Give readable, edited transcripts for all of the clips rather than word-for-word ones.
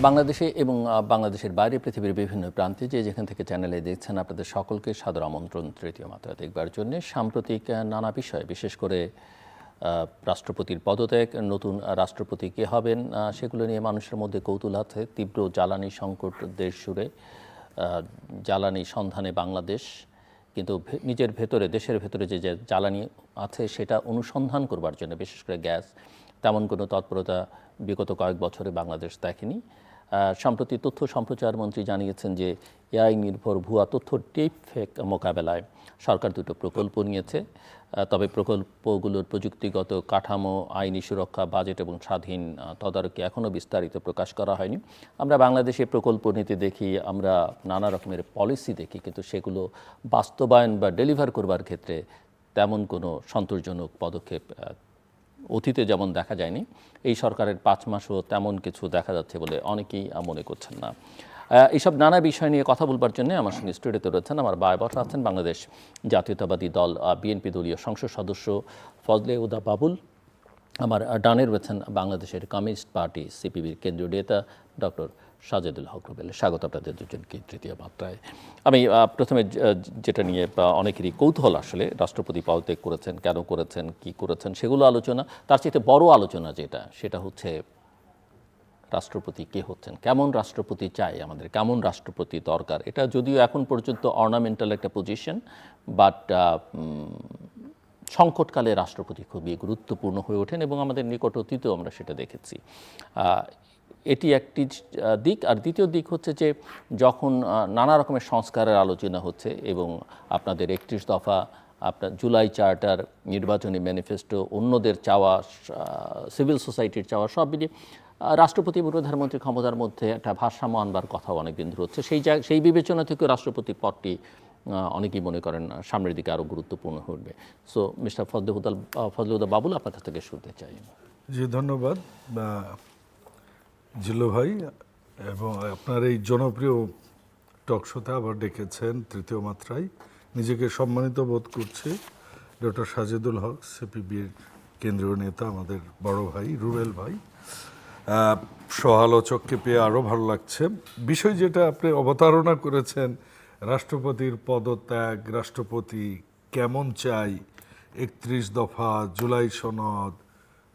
বাংলাদেশে এবং বাংলাদেশের বাইরে পৃথিবীর বিভিন্ন প্রান্তে যে যেখান থেকে চ্যানেলে দেখছেন আপনাদের সকলকে সাদর আমন্ত্রণ তৃতীয় মাত্রা দেখবার জন্য। সাম্প্রতিক নানা বিষয়, বিশেষ করে রাষ্ট্রপতির পদত্যাগ, নতুন রাষ্ট্রপতি কে হবেন, সেগুলো নিয়ে মানুষের মধ্যে কৌতূহল আছে। তীব্র জ্বালানি সংকট দেশ জুড়ে, জ্বালানি সন্ধানে বাংলাদেশ, কিন্তু নিজের ভেতরে, দেশের ভেতরে যে জ্বালানি আছে সেটা অনুসন্ধান করবার জন্য, বিশেষ করে গ্যাস, তেমন কোনো তৎপরতা বিগত কয়েক বছরে বাংলাদেশ দেখেনি। সম্প্রতি তথ্য সম্প্রচার মন্ত্রী জানিয়েছেন যে এআই নির্ভর ভুয়া তথ্য ডিপ ফেক মোকাবেলায় সরকার দুটো প্রকল্প নিয়েছে। তবে প্রকল্পগুলোর প্রযুক্তিগত কাঠামো, আইনি সুরক্ষা, বাজেট এবং স্বাধীন তদারকি এখনও বিস্তারিত প্রকাশ করা হয়নি। আমরা বাংলাদেশে প্রকল্প নীতি দেখি, আমরা নানা রকমের পলিসি দেখি, কিন্তু সেগুলো বাস্তবায়ন বা ডেলিভার করবার ক্ষেত্রে তেমন কোনো সন্তোষজনক পদক্ষেপ অতীতে যেমন দেখা যায়নি, এই সরকারের 5 মাসও তেমন কিছু দেখা যাচ্ছে বলে অনেকেই মনে করছেন না। এইসব নানা বিষয় নিয়ে কথা বলবার জন্য আমার সঙ্গে স্টুডিওতে রয়েছেন আমার বায়বট আছেন বাংলাদেশ জাতীয়তাবাদী দল বিএনপি দলীয় সংসদ সদস্য ফজলে উদা বাবুল, আমার ডানে রয়েছেন বাংলাদেশের কমিউনিস্ট পার্টি সিপিবির কেন্দ্রীয় নেতা ডক্টর সাজেদুল হক রুবেল। স্বাগত আপনাদের দুজনকে তৃতীয় মাত্রায়। আমি প্রথমে যেটা নিয়ে অনেকেরই কৌতূহল, আসলে রাষ্ট্রপতি পদত্যাগ করেছেন, কেন করেছেন, কি করেছেন, সেগুলো আলোচনা। তার চাইতে বড় আলোচনা সেটা হচ্ছে রাষ্ট্রপতি কে হচ্ছেন, কেমন রাষ্ট্রপতি চাই আমাদের, কেমন রাষ্ট্রপতি দরকার। এটা যদিও এখন পর্যন্ত অর্নামেন্টাল একটা পজিশন, বাট সংকটকালে রাষ্ট্রপতি খুবই গুরুত্বপূর্ণ হয়ে ওঠেন এবং আমাদের নিকট অতীতেও আমরা সেটা দেখেছি। এটি একটি দিক। আর দ্বিতীয় দিক হচ্ছে যে যখন নানা রকমের সংস্কারের আলোচনা হচ্ছে এবং আপনাদের 31 দফা, আপনার জুলাই চার্টার, নির্বাচনী ম্যানিফেস্টো, অন্যদের চাওয়া, সিভিল সোসাইটির চাওয়া, সব মিলিয়ে রাষ্ট্রপতি এবং প্রধানমন্ত্রী ক্ষমতার মধ্যে একটা ভারসাম্য আনবার কথাও অনেকদিন ধরে হচ্ছে। সেই বিবেচনা থেকে রাষ্ট্রপতি পদটি অনেকেই মনে করেন সামনের দিকে আরও গুরুত্বপূর্ণ হয়ে উঠবে। সো মিস্টার ফজলে উদা বাবুল, আপনার কাছ থেকে শুনতে চাই। জি, ধন্যবাদ জিল্লু ভাই, এবং আপনার এই জনপ্রিয় টক শোতে আবার ডেকেছেন তৃতীয় মাত্রায়। নিজেকে সম্মানিত বোধ করছি। ডক্টর সাজেদুল হক, সিপিবির কেন্দ্রীয় নেতা, আমাদের বড় ভাই রুবেল ভাই, সহালোচককে পেয়ে আরও ভালো লাগছে। বিষয় যেটা আপনি অবতারণা করেছেন, রাষ্ট্রপতির পদত্যাগ, রাষ্ট্রপতি কেমন চাই, 31 দফা, জুলাই সনদ,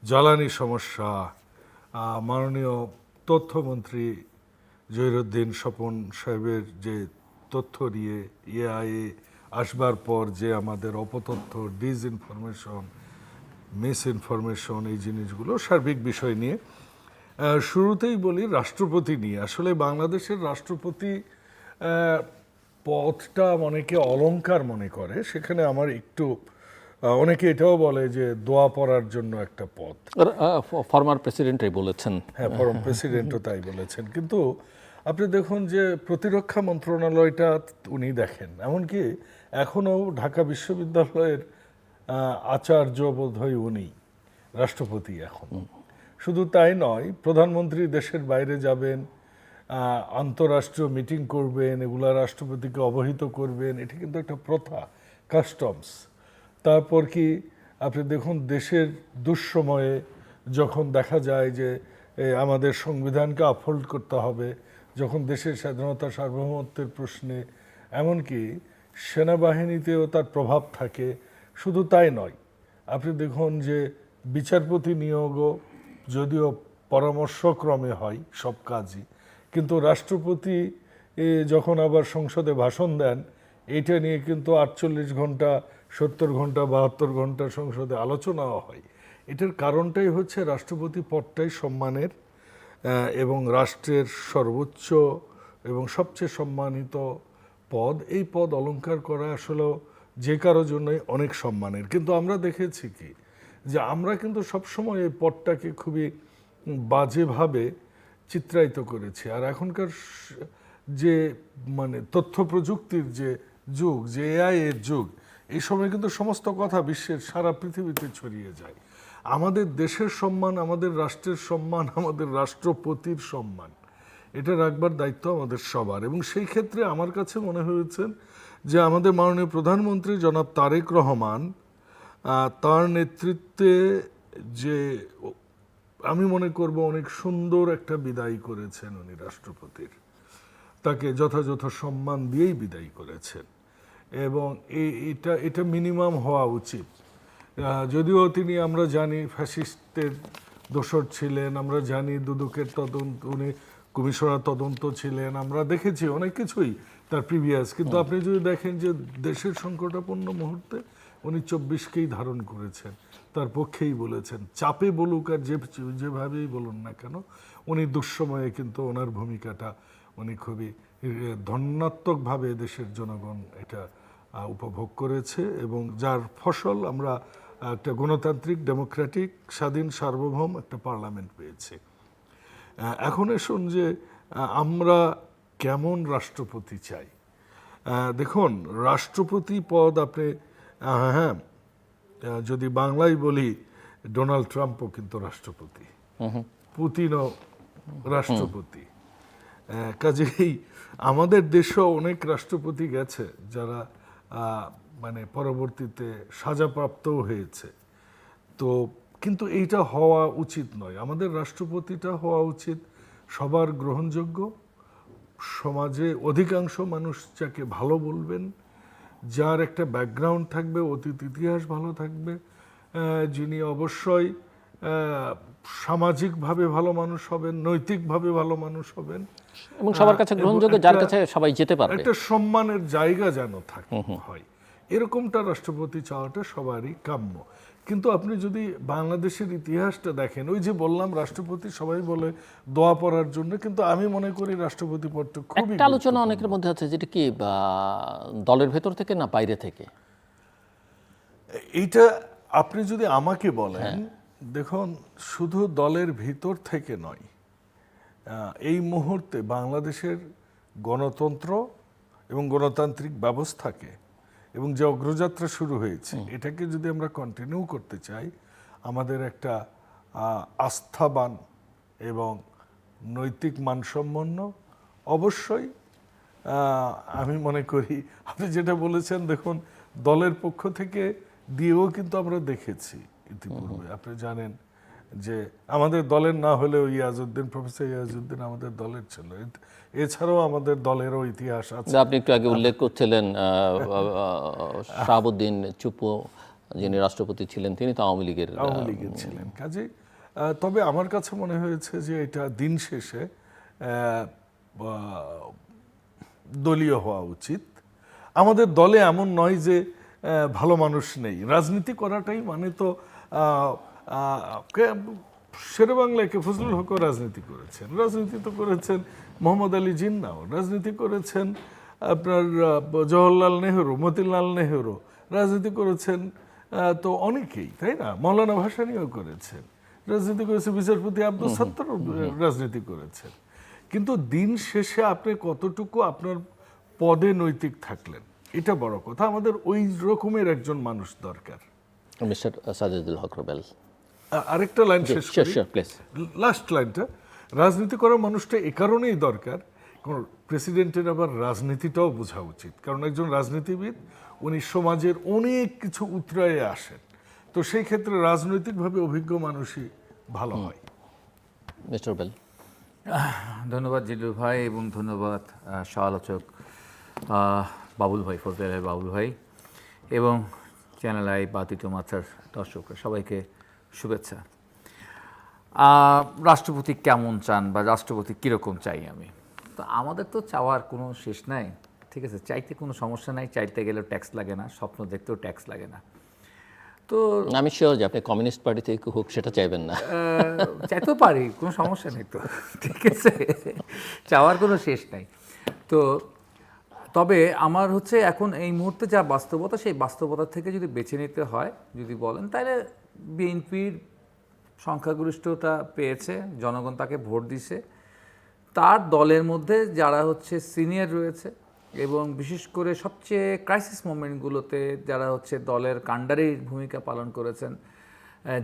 জ্বালানি সমস্যা, মাননীয় তথ্যমন্ত্রী জহিরুদ্দিন স্বপন সাহেবের যে তথ্য নিয়ে এআই আসবার পর যে আমাদের অপতথ্য, ডিসইনফরমেশন, মিসইনফরমেশন, এই জিনিসগুলো সার্বিক বিষয় নিয়ে শুরুতেই বলি রাষ্ট্রপতি নিয়ে। আসলে বাংলাদেশের রাষ্ট্রপতি পদটা অনেকে অলংকার মনে করে, সেখানে আমার একটু অনেকে এটাও বলে যে দোয়া পড়ার জন্য একটা পদ। ফরমার প্রেসিডেন্টই বলেছেন। হ্যাঁ, ফরমার প্রেসিডেন্টও তাই বলেছেন। কিন্তু আপনি দেখুন যে প্রতিরক্ষা মন্ত্রণালয়টা উনি দেখেন, এমনকি এখনও ঢাকা বিশ্ববিদ্যালয়ের আচার্য বোধহয় উনি, রাষ্ট্রপতি এখন। শুধু তাই নয়, প্রধানমন্ত্রী দেশের বাইরে যাবেন, আন্তঃরাষ্ট্রীয় মিটিং করবেন, এগুলা রাষ্ট্রপতিকে অবহিত করবেন, এটি কিন্তু একটা প্রথা, কাস্টমস। তারপর কি আপনি দেখুন দেশের দুঃসময়ে যখন দেখা যায় যে আমাদের সংবিধানকে আপহোল্ড করতে হবে, যখন দেশের স্বাধীনতা সার্বভৌমত্বের প্রশ্নে, এমনকি সেনাবাহিনীতেও তার প্রভাব থাকে। শুধু তাই নয়, আপনি দেখুন যে বিচারপতি নিয়োগও যদিও পরামর্শক্রমে হয় সব কাজই, কিন্তু রাষ্ট্রপতি যখন আবার সংসদে ভাষণ দেন, এইটা নিয়ে কিন্তু 48 ঘন্টা, 70 ঘন্টা, 72 ঘন্টা সংসদে আলোচনাও হয়। এটার কারণটাই হচ্ছে রাষ্ট্রপতি পদটাই সম্মানের এবং রাষ্ট্রের সর্বোচ্চ এবং সবচেয়ে সম্মানিত পদ। এই পদ অলংকার করা আসলে যে কারো জন্যই অনেক সম্মানের। কিন্তু আমরা দেখেছি কি যে আমরা কিন্তু সবসময় এই পদটাকে খুবই বাজেভাবে চিত্রায়িত করেছি। আর এখনকার যে তথ্য প্রযুক্তির যে যুগ, যে এআই এর যুগ, এই সময় কিন্তু সমস্ত কথা বিশ্বের সারা পৃথিবীতে ছড়িয়ে যায়। আমাদের দেশের সম্মান, আমাদের রাষ্ট্রের সম্মান, আমাদের রাষ্ট্রপতির সম্মান, এটা রাখবার দায়িত্ব আমাদের সবার। এবং সেই ক্ষেত্রে আমার কাছে মনে হয়েছে যে আমাদের মাননীয় প্রধানমন্ত্রী জনাব তারেক রহমান, তার নেতৃত্বে যে আমি মনে করব অনেক সুন্দর একটা বিদায় করেছেন উনি রাষ্ট্রপতির, তাকে যথাযথ সম্মান দিয়েই বিদায় করেছেন এবং এটা এটা মিনিমাম হওয়া উচিত। যদিও তিনি, আমরা জানি, ফ্যাসিস্টের দোসর ছিলেন, আমরা জানি দুদকের তদন্ত, উনি কমিশনার তদন্ত ছিলেন, আমরা দেখেছি অনেক কিছুই তার প্রিভিয়াস, কিন্তু আপনি যদি দেখেন যে দেশের সংকটাপন্ন মুহূর্তে উনি 24কেই ধারণ করেছেন, তার পক্ষেই বলেছেন, চাপে বলুক আর যেভাবেই বলুন না কেন, উনি দুঃসময়ে কিন্তু ওনার ভূমিকাটা উনি খুবই ধন্যাত্মকভাবে দেশের জনগণ এটা উপভোগ করেছে এবং যার ফসল আমরা একটা গণতান্ত্রিক, ডেমোক্রেটিক, স্বাধীন, সার্বভৌম একটা পার্লামেন্ট পেয়েছি। এখন এসুন যে আমরা কেমন রাষ্ট্রপতি চাই। দেখুন, রাষ্ট্রপতি পদ আপনি, হ্যাঁ, যদি বাংলায় বলি, ডোনাল্ড ট্রাম্পও কিন্তু রাষ্ট্রপতি, পুতিনও রাষ্ট্রপতি। কাজেই আমাদের দেশেও অনেক রাষ্ট্রপতি গেছে যারা মানে পরবর্তীতে সাজাপ্রাপ্তও হয়েছে। তো কিন্তু এইটা হওয়া উচিত নয়। আমাদের রাষ্ট্রপতিটা হওয়া উচিত সবার গ্রহণযোগ্য, সমাজে অধিকাংশ মানুষ যাকে ভালো বলবেন, যার একটা ব্যাকগ্রাউন্ড থাকবে, অতীত ইতিহাস ভালো থাকবে, যিনি অবশ্যই সামাজিকভাবে ভালো মানুষ হবেন, নৈতিকভাবে ভালো মানুষ হবেন এবং সবার কাছে গ্রহণযোগ্য, যার কাছে সবাই যেতে পারবে, একটা সম্মানের জায়গা যেন থাকে হয়, এরকমটা রাষ্ট্রপতি চাওয়াটা সবারই কাম্য। কিন্তু আপনি যদি বাংলাদেশের ইতিহাসটা দেখেন, ওই যে বললাম রাষ্ট্রপতি সবাই বলে দোয়া পড়ার জন্য, কিন্তু আমি মনে করি রাষ্ট্রপতি পদটা খুবই একটা আলোচনা অনেকের মধ্যে আছে, যেটা কি দলের ভেতর থেকে না বাইরে থেকে। এইটা আপনি যদি আমাকে বলেন, দেখুন, শুধু দলের ভিতর থেকে নয়, এই মুহূর্তে বাংলাদেশের গণতন্ত্র এবং গণতান্ত্রিক ব্যবস্থাকে এবং যে অগ্রযাত্রা শুরু হয়েছে এটাকে যদি আমরা কন্টিনিউ করতে চাই, আমাদের একটা আস্থাবান এবং নৈতিক মানসম্পন্ন, অবশ্যই আমি মনে করি আপনি যেটা বলেছেন, দেখুন, দলের পক্ষ থেকে দিয়েও কিন্তু আমরা দেখেছি ইতিপূর্বে। আপনি জানেন যে আমাদের দলের না হলেও ইয়াজউদ্দিন, প্রফেসর ইয়াজউদ্দিন আমাদের দলের ছিল। এছাড়াও আমাদের দলেরও ইতিহাস আছে। আপনি একটু আগে উল্লেখ করছিলেন শাহাবুদ্দিন চুপ্পু, যিনি রাষ্ট্রপতি ছিলেন, তিনি তো আওয়ামী লীগের ছিলেন। কাজেই তবে আমার কাছে মনে হয়েছে যে এটা দিন শেষে দলীয় হওয়া উচিত। আমাদের দলে এমন নয় যে ভালো মানুষ নেই। রাজনীতি করাটাই মানে তো শেরে বাংলায় কে ফজলুল হকও রাজনীতি করেছেন, রাজনীতি তো করেছেন মোহাম্মদ আলী জিন্নাও, রাজনীতি করেছেন আপনার জওহরলাল নেহরু, মতিলাল নেহরু, রাজনীতি করেছেন তো অনেকেই, তাই না? মৌলানা ভাসানীও করেছেন, রাজনীতি করেছে বিচারপতি আব্দুল সাত্তার, রাজনীতি করেছেন। কিন্তু দিন শেষে আপনি কতটুকু আপনার পদে নৈতিক থাকলেন, এটা বড় কথা। আমাদের ওই রকমের একজন মানুষ দরকার। মিস্টার সাজেদুল হক রুবেল, আরেকটা লাইন শেষ করি, লাস্ট লাইনটা। রাজনীতি করার মানুষটা এ কারণেই দরকার, কারণ প্রেসিডেন্টের আবার রাজনীতিটাও বোঝা উচিত, কারণ একজন রাজনীতিবিদ উনি সমাজের অনেক কিছু উতরায়ে আসেন, তো সেই ক্ষেত্রে রাজনৈতিকভাবে অভিজ্ঞ মানুষই ভালো হয়। মিস্টার রুবেল, ধন্যবাদ জিল্লুর ভাই এবং ধন্যবাদ সহ-আলোচক বাবুল ভাই, ফজলে বাবুল ভাই, এবং চ্যানেল আই বা তৃতীয় মাত্রার দর্শকরা, সবাইকে শুভেচ্ছা। রাষ্ট্রপতি কেমন চান বা রাষ্ট্রপতি কীরকম চাই আমি, তো আমাদের তো চাওয়ার কোনো শেষ নাই, ঠিক আছে? চাইতে কোনো সমস্যা নাই, চাইতে গেলেও ট্যাক্স লাগে না, স্বপ্ন দেখতেও ট্যাক্স লাগে না। তো আমি শিওর যে আপনি কমিউনিস্ট পার্টি থেকে হোক সেটা চাইবেন না। চাইতেও পারি, কোনো সমস্যা নেই তো, ঠিক আছে? চাওয়ার কোনো শেষ নাই। তো তবে আমার হচ্ছে এখন এই মুহূর্তে যা বাস্তবতা, সেই বাস্তবতা থেকে যদি বেছে নিতে হয় যদি বলেন, তাহলে বিএনপির সংখ্যাগরিষ্ঠতা পেয়েছে, জনগণ তাকে ভোট দিছে, তার দলের মধ্যে যারা হচ্ছে সিনিয়র রয়েছে এবং বিশেষ করে সবচেয়ে ক্রাইসিস মোমেন্টগুলোতে যারা হচ্ছে দলের কাণ্ডারি ভূমিকা পালন করেছেন,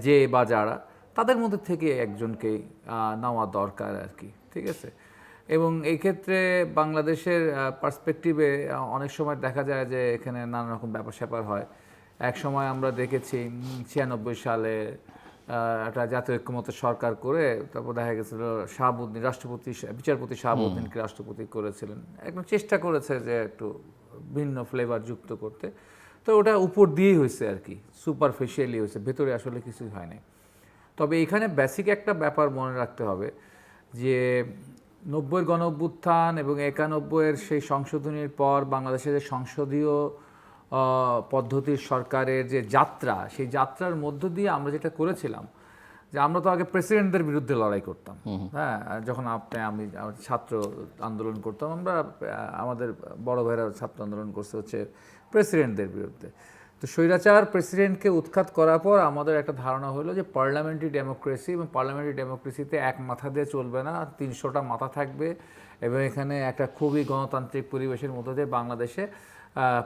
যে বা যারা, তাদের মধ্যে থেকে একজনকেই নেওয়া দরকার আর কি, ঠিক আছে? এবং এই ক্ষেত্রে বাংলাদেশের পার্সপেক্টিভে অনেক সময় দেখা যায় যে এখানে নানা রকম ব্যাপার স্যাপার হয়। এক সময় আমরা দেখেছি 96 সালে একটা জাতীয় ঐক্যমত সরকার করে তারপর দেখা গেছিল শাহাবুদ্দিন বিচারপতি শাহাবুদ্দিনকে রাষ্ট্রপতি করেছিলেন, একদম চেষ্টা করেছে যে একটু ভিন্ন ফ্লেভার যুক্ত করতে। তো ওটা উপর দিয়েই হয়েছে আর কি, সুপারফিশিয়ালি হয়েছে, ভেতরে আসলে কিছুই হয়নি। তবে এখানে বেসিক একটা ব্যাপার মনে রাখতে হবে যে 90-এর গণঅভ্যুত্থান এবং 91-এর সেই সংশোধনীর পর বাংলাদেশের যে সংসদীয় পদ্ধতির সরকারের যে যাত্রা, সেই যাত্রার মধ্য দিয়ে আমরা যেটা করেছিলাম যে আমরা তো আগে প্রেসিডেন্টদের বিরুদ্ধে লড়াই করতাম। হ্যাঁ, যখন আমি ছাত্র আন্দোলন করতাম, আমরা আমাদের বড় ভাইরা ছাত্র আন্দোলন করছে হচ্ছে প্রেসিডেন্টদের বিরুদ্ধে। তো স্বৈরাচার প্রেসিডেন্টকে উৎখাত করার পর আমাদের একটা ধারণা হলো যে পার্লামেন্টারি ডেমোক্রেসি, এবং পার্লামেন্টারি ডেমোক্রেসিতে এক মাথা দিয়ে চলবে না, 300টা মাথা থাকবে, এবং এখানে একটা খুবই গণতান্ত্রিক পরিবেশের মধ্যে দিয়ে বাংলাদেশে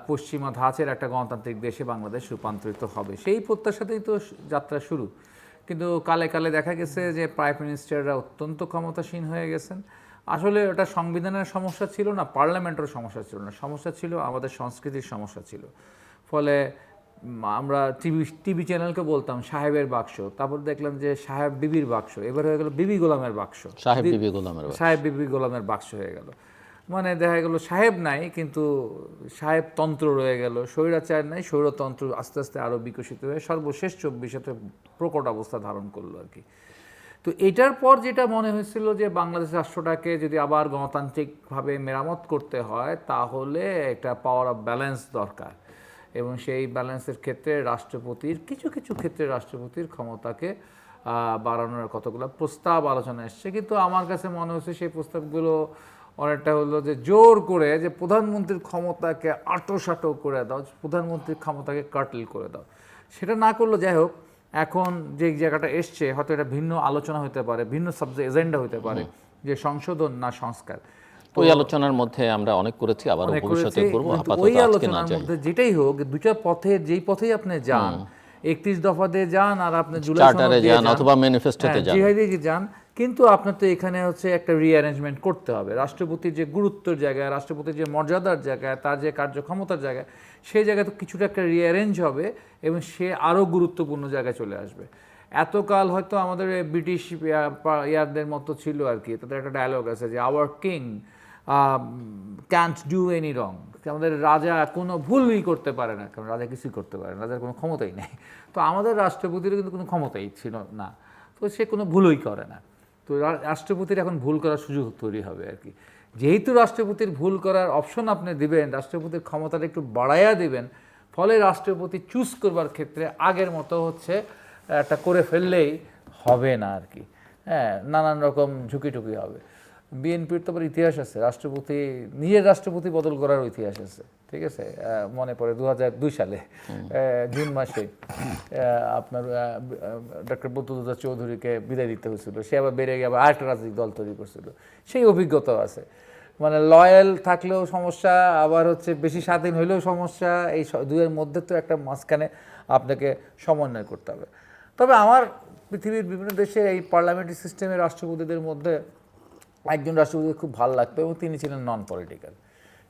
পশ্চিমা ধাঁচের একটা গণতান্ত্রিক দেশে বাংলাদেশ রূপান্তরিত হবে। সেই প্রত্যাশাতেই তো যাত্রা শুরু। কিন্তু কালে কালে দেখা গেছে যে প্রাইম মিনিস্টাররা অত্যন্ত ক্ষমতাসীন হয়ে গেছেন। আসলে ওটা সংবিধানের সমস্যা ছিল না, পার্লামেন্টের সমস্যা ছিল না, সমস্যা ছিল আমাদের সংস্কৃতির সমস্যা ছিল। ফলে আমরা টিভি চ্যানেলকে বলতাম সাহেবের বাক্স, তারপর দেখলাম যে সাহেব বিবির বাক্স, এবার হয়ে গেল বিবি গোলামের বাক্স, সাহেব বিবি গোলামের বাক্স হয়ে গেল। মানে দেখা গেল সাহেব নাই কিন্তু সাহেব তন্ত্র রয়ে গেল, স্বৈরাচার নাই, স্বৈরতন্ত্র আস্তে আস্তে আরও বিকশিত হয়ে সর্বশেষ 24-এ প্রকট অবস্থা ধারণ করলো আর কি। তো এটার পর যেটা মনে হয়েছিল যে বাংলাদেশ রাষ্ট্রটাকে যদি আবার গণতান্ত্রিকভাবে মেরামত করতে হয় তাহলে একটা পাওয়ার অফ ব্যালেন্স দরকার, এবং সেই ব্যালেন্সের ক্ষেত্রে রাষ্ট্রপতির কিছু ক্ষেত্রে রাষ্ট্রপতির ক্ষমতাকে বাড়ানোর কতগুলো প্রস্তাব আলোচনা এসছে। কিন্তু আমার কাছে মনে হচ্ছে সেই প্রস্তাবগুলো অনেকটা হলো যে জোর করে যে প্রধানমন্ত্রীর ক্ষমতাকে আটোসাটো করে দাও, প্রধানমন্ত্রীর ক্ষমতাকে কাটল করে দাও, সেটা না করলো। যাই হোক, এখন যে জায়গাটা এসছে হয়তো এটা ভিন্ন আলোচনা হতে পারে, ভিন্ন সাবজেক্ট এজেন্ডা হতে পারে, যে সংশোধন না সংস্কার। ওই আলোচনার মধ্যে আমরা অনেক করেছি, আবার ভবিষ্যতে করব। আপাতত ওই আজকে না আলোচনার যাই। মধ্যে যেটাই হোক, দুইটা পথে যেই পথেই আপনি যান, 31 দফা দিয়ে যান আর আপনি জুলাই চার্টারে যান অথবা ম্যানিফেস্টোতে যান, জিহাদিকে যান, কিন্তু আপনার তো এখানে হচ্ছে একটা রিঅ্যারেঞ্জমেন্ট করতে হবে। রাষ্ট্রপতির যে গুরুত্বের জায়গায়, রাষ্ট্রপতির যে মর্যাদার জায়গায়, তার যে কার্যক্ষমতার জায়গায়, সেই জায়গায় তো কিছুটা একটা রিঅ্যারেঞ্জ হবে এবং সে আরও গুরুত্বপূর্ণ জায়গায় চলে আসবে। এতকাল হয়তো আমাদের ব্রিটিশ ইয়ারদের মতো ছিল আর কি, তাদের একটা ডায়লগ আছে যে our king can't do any wrong, আমাদের রাজা কোনো ভুলই করতে পারে না, কারণ রাজা কিছুই করতে পারে না, রাজার কোনো ক্ষমতাই নেই। তো আমাদের রাষ্ট্রপতিরও কিন্তু কোনো ক্ষমতাই ছিল না, তো সে কোনো ভুলই করে না। তো রাষ্ট্রপতির এখন ভুল করার সুযোগ তৈরি হবে আর কি। যেহেতু রাষ্ট্রপতির ভুল করার অপশন আপনি দিবেন, রাষ্ট্রপতির ক্ষমতাটা একটু বাড়াইয়া দিবেন, ফলে রাষ্ট্রপতি চুজ করবার ক্ষেত্রে আগের মতো হচ্ছে একটা করে ফেললেই হবে না আর কি। হ্যাঁ, নানান রকম ঝুঁকি টুকি হবে। বিএনপির তো আবার ইতিহাস আছে, রাষ্ট্রপতি নিজের রাষ্ট্রপতি বদল করার ইতিহাস আছে, ঠিক আছে। মনে পড়ে 2002 সালে জুন মাসে আপনার ডক্টর বদরুদ্দোজা চৌধুরীকে বিদায় দিতে হয়েছিল, সে আবার বেড়ে গিয়ে আবার আরেকটা রাজনৈতিক দল তৈরি করছিল, সেই অভিজ্ঞতাও আছে। মানে লয়াল থাকলেও সমস্যা, আবার হচ্ছে বেশি স্বাধীন হইলেও সমস্যা, এই দুয়ের মধ্যে তো একটা মাঝখানে আপনাকে সমন্বয় করতে হবে। তবে আমার পৃথিবীর বিভিন্ন দেশে এই পার্লামেন্টারি সিস্টেমের রাষ্ট্রপতিদের মধ্যে একজন রাষ্ট্রপতি খুব ভালো লাগতো এবং তিনি ছিলেন নন পলিটিক্যাল।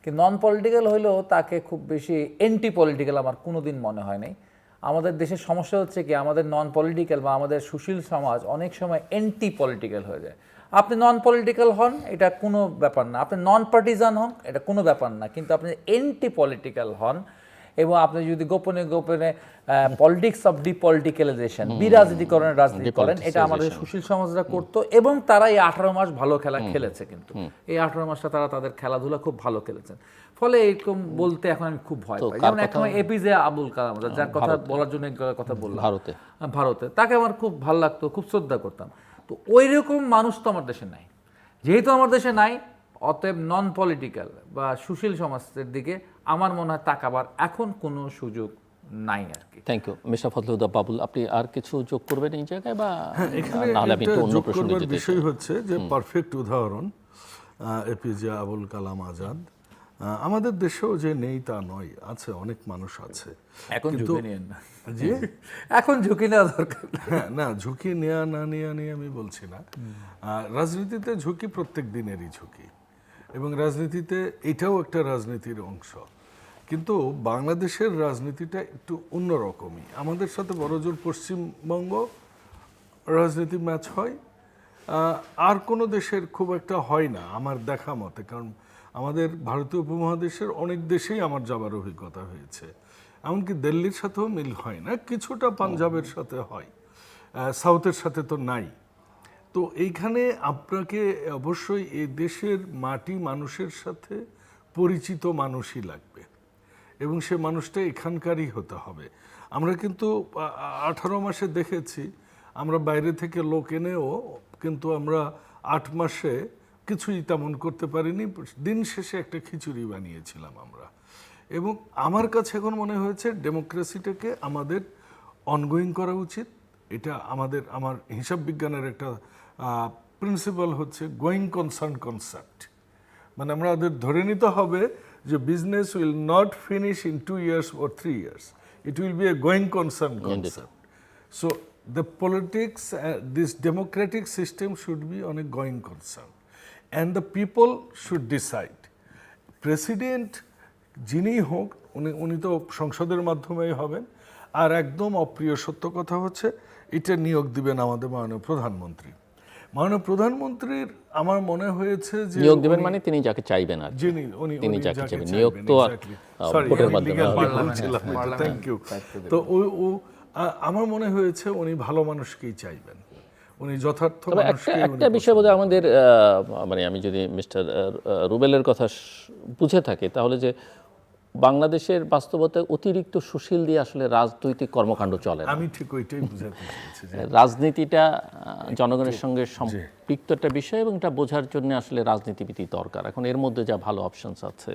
কিন্তু নন পলিটিক্যাল হইলেও তাকে খুব বেশি এন্টি পলিটিক্যাল আমার কোনো দিন মনে হয় নাই। আমাদের দেশের সমস্যা হচ্ছে কি, আমাদের নন পলিটিক্যাল বা আমাদের সুশীল সমাজ অনেক সময় এন্টি পলিটিক্যাল হয়ে যায়। আপনি নন পলিটিক্যাল হন এটা কোনো ব্যাপার না, আপনি নন পার্টিজান হন এটা কোনো ব্যাপার না, কিন্তু আপনি এন্টি পলিটিক্যাল হন এবং আপনি যদি গোপনে গোপনে পলিটিক্স অফ ডিপলিটিক্যালাইজেশন, বিরাজনীতিকরণের রাজনীতি করেন, এটা আমাদের সুশীল সমাজরা করতো এবং তারা এই 18 মাস ভালো খেলা খেলেছে। কিন্তু এই 18 মাসটা তারা তাদের খেলাধুলা খুব ভালো খেলেছেন, ফলে এরকম বলতে এখন আমি খুব ভয় পাই। যেমন এখন এপিজে আবুল কালাম আজাদ, যার কথা বলার জন্য কথা বললাম, ভারতে, তাকে আমার খুব ভালো লাগতো, খুব শ্রদ্ধা করতাম। তো ওই রকম মানুষ তো আমার দেশে নাই। যেহেতু আমার দেশে নাই, অতএব নন পলিটিক্যাল বা সুশীল সমাজের দিকে আমার মনে হয় তাকাবার এখন কোনো সুযোগ নাই আর কি। থ্যাংক ইউ মিস্টার ফজলুদ্দোজা বাবুল, আপনি আর কিছু যোগ করবেন এই জায়গায়? বা এখানে নাহলে আমি একটু অন্য যোগ প্রশ্নে করবার যেতে বিষয় হচ্ছে যে পারফেক্ট উদাহরণ এপিজে আবুল কালাম আজাদ। আমাদের দেশেও যে নেই তা নয়, আছে, অনেক মানুষ আছে। এখন ঝুঁকি নিয়েন না, জি, এখন ঝুঁকি নেওয়া দরকার। হ্যাঁ, না, ঝুঁকি নেওয়া না নেওয়া নিয়ে আমি বলছি না। রাজনীতিতে ঝুঁকি প্রত্যেক দিনেরই ঝুঁকি, এবং রাজনীতিতে এটাও একটা রাজনীতির অংশ। কিন্তু বাংলাদেশের রাজনীতিটা একটু অন্যরকমই। আমাদের সাথে বড়জোর পশ্চিমবঙ্গ রাজনীতি ম্যাচ হয়। আর কোনো দেশের খুব একটা হয় না আমার দেখা মতে, কারণ আমাদের ভারতীয় উপমহাদেশের অনেক দেশেই আমার যাবার অভিজ্ঞতা হয়েছে, এমনকি দিল্লির সাথেও মিল হয় না, কিছুটা পাঞ্জাবের সাথে হয়, সাউথের সাথে তো নাই। তো এইখানে আপনাকে অবশ্যই এই দেশের মাটি মানুষের সাথে পরিচিত মানুষই লাগবে এবং সে মানুষটা এখানকারই হতে হবে। আমরা কিন্তু 18 মাসে দেখেছি, আমরা বাইরে থেকে লোক এনেও কিন্তু আমরা 8 মাসে কিছুই তেমন করতে পারিনি, দিন শেষে একটা খিচুড়ি বানিয়েছিলাম আমরা। এবং আমার কাছে এখন মনে হয়েছে ডেমোক্রেসিটাকে আমাদের অনগোয়িং করা উচিত। এটা আমার হিসাব বিজ্ঞানের একটা প্রিন্সিপাল হচ্ছে গোয়িং কনসার্ন কনসেপ্ট, মানে আমাদের ধরে নিতে হবে যে business will not finish in 2 years or 3 years, it will be a going concern concept. So the politics, this democratic system should be on a going concern and the people should decide. President যিনি হোক উনি তো সংসদের মাধ্যমেই হবেন, আর একদম অপ্রিয় সত্য কথা হচ্ছে এটা নিয়োগ দিবেন আমাদের মাননীয় প্রধানমন্ত্রী। মাননীয় প্রধানমন্ত্রীর আমার মনে হয়েছে যে নিয়োগ দিবেন মানে তিনি যাকে চাইবেন আর তিনি যাকে চাইবেন, নিয়োগ তো আর ভোটের মাধ্যমে থ্যাংক ইউ। তো আমার মনে হয়েছে উনি ভালো মানুষকেই চাইবেন, উনি যথার্থ মানুষকে। একটা বিষয় বোধহয় আমাদের মানে আমি যদি মিস্টার রুবেলের কথা বুঝে থাকি তাহলে যে বাংলাদেশের বাস্তবতায় অতিরিক্ত সুশীল দিয়ে আসলে রাজনৈতিক কর্মকাণ্ড চলে না। আমি ঠিক ওইটাই বুঝাতে চেয়েছি যে রাজনীতিটা জনগণের সঙ্গে সম্পৃক্ত একটা বিষয় এবং এটা বোঝার জন্য আসলে রাজনীতিবিদ দরকার। এখন এর মধ্যে যা ভালো অপশনস আছে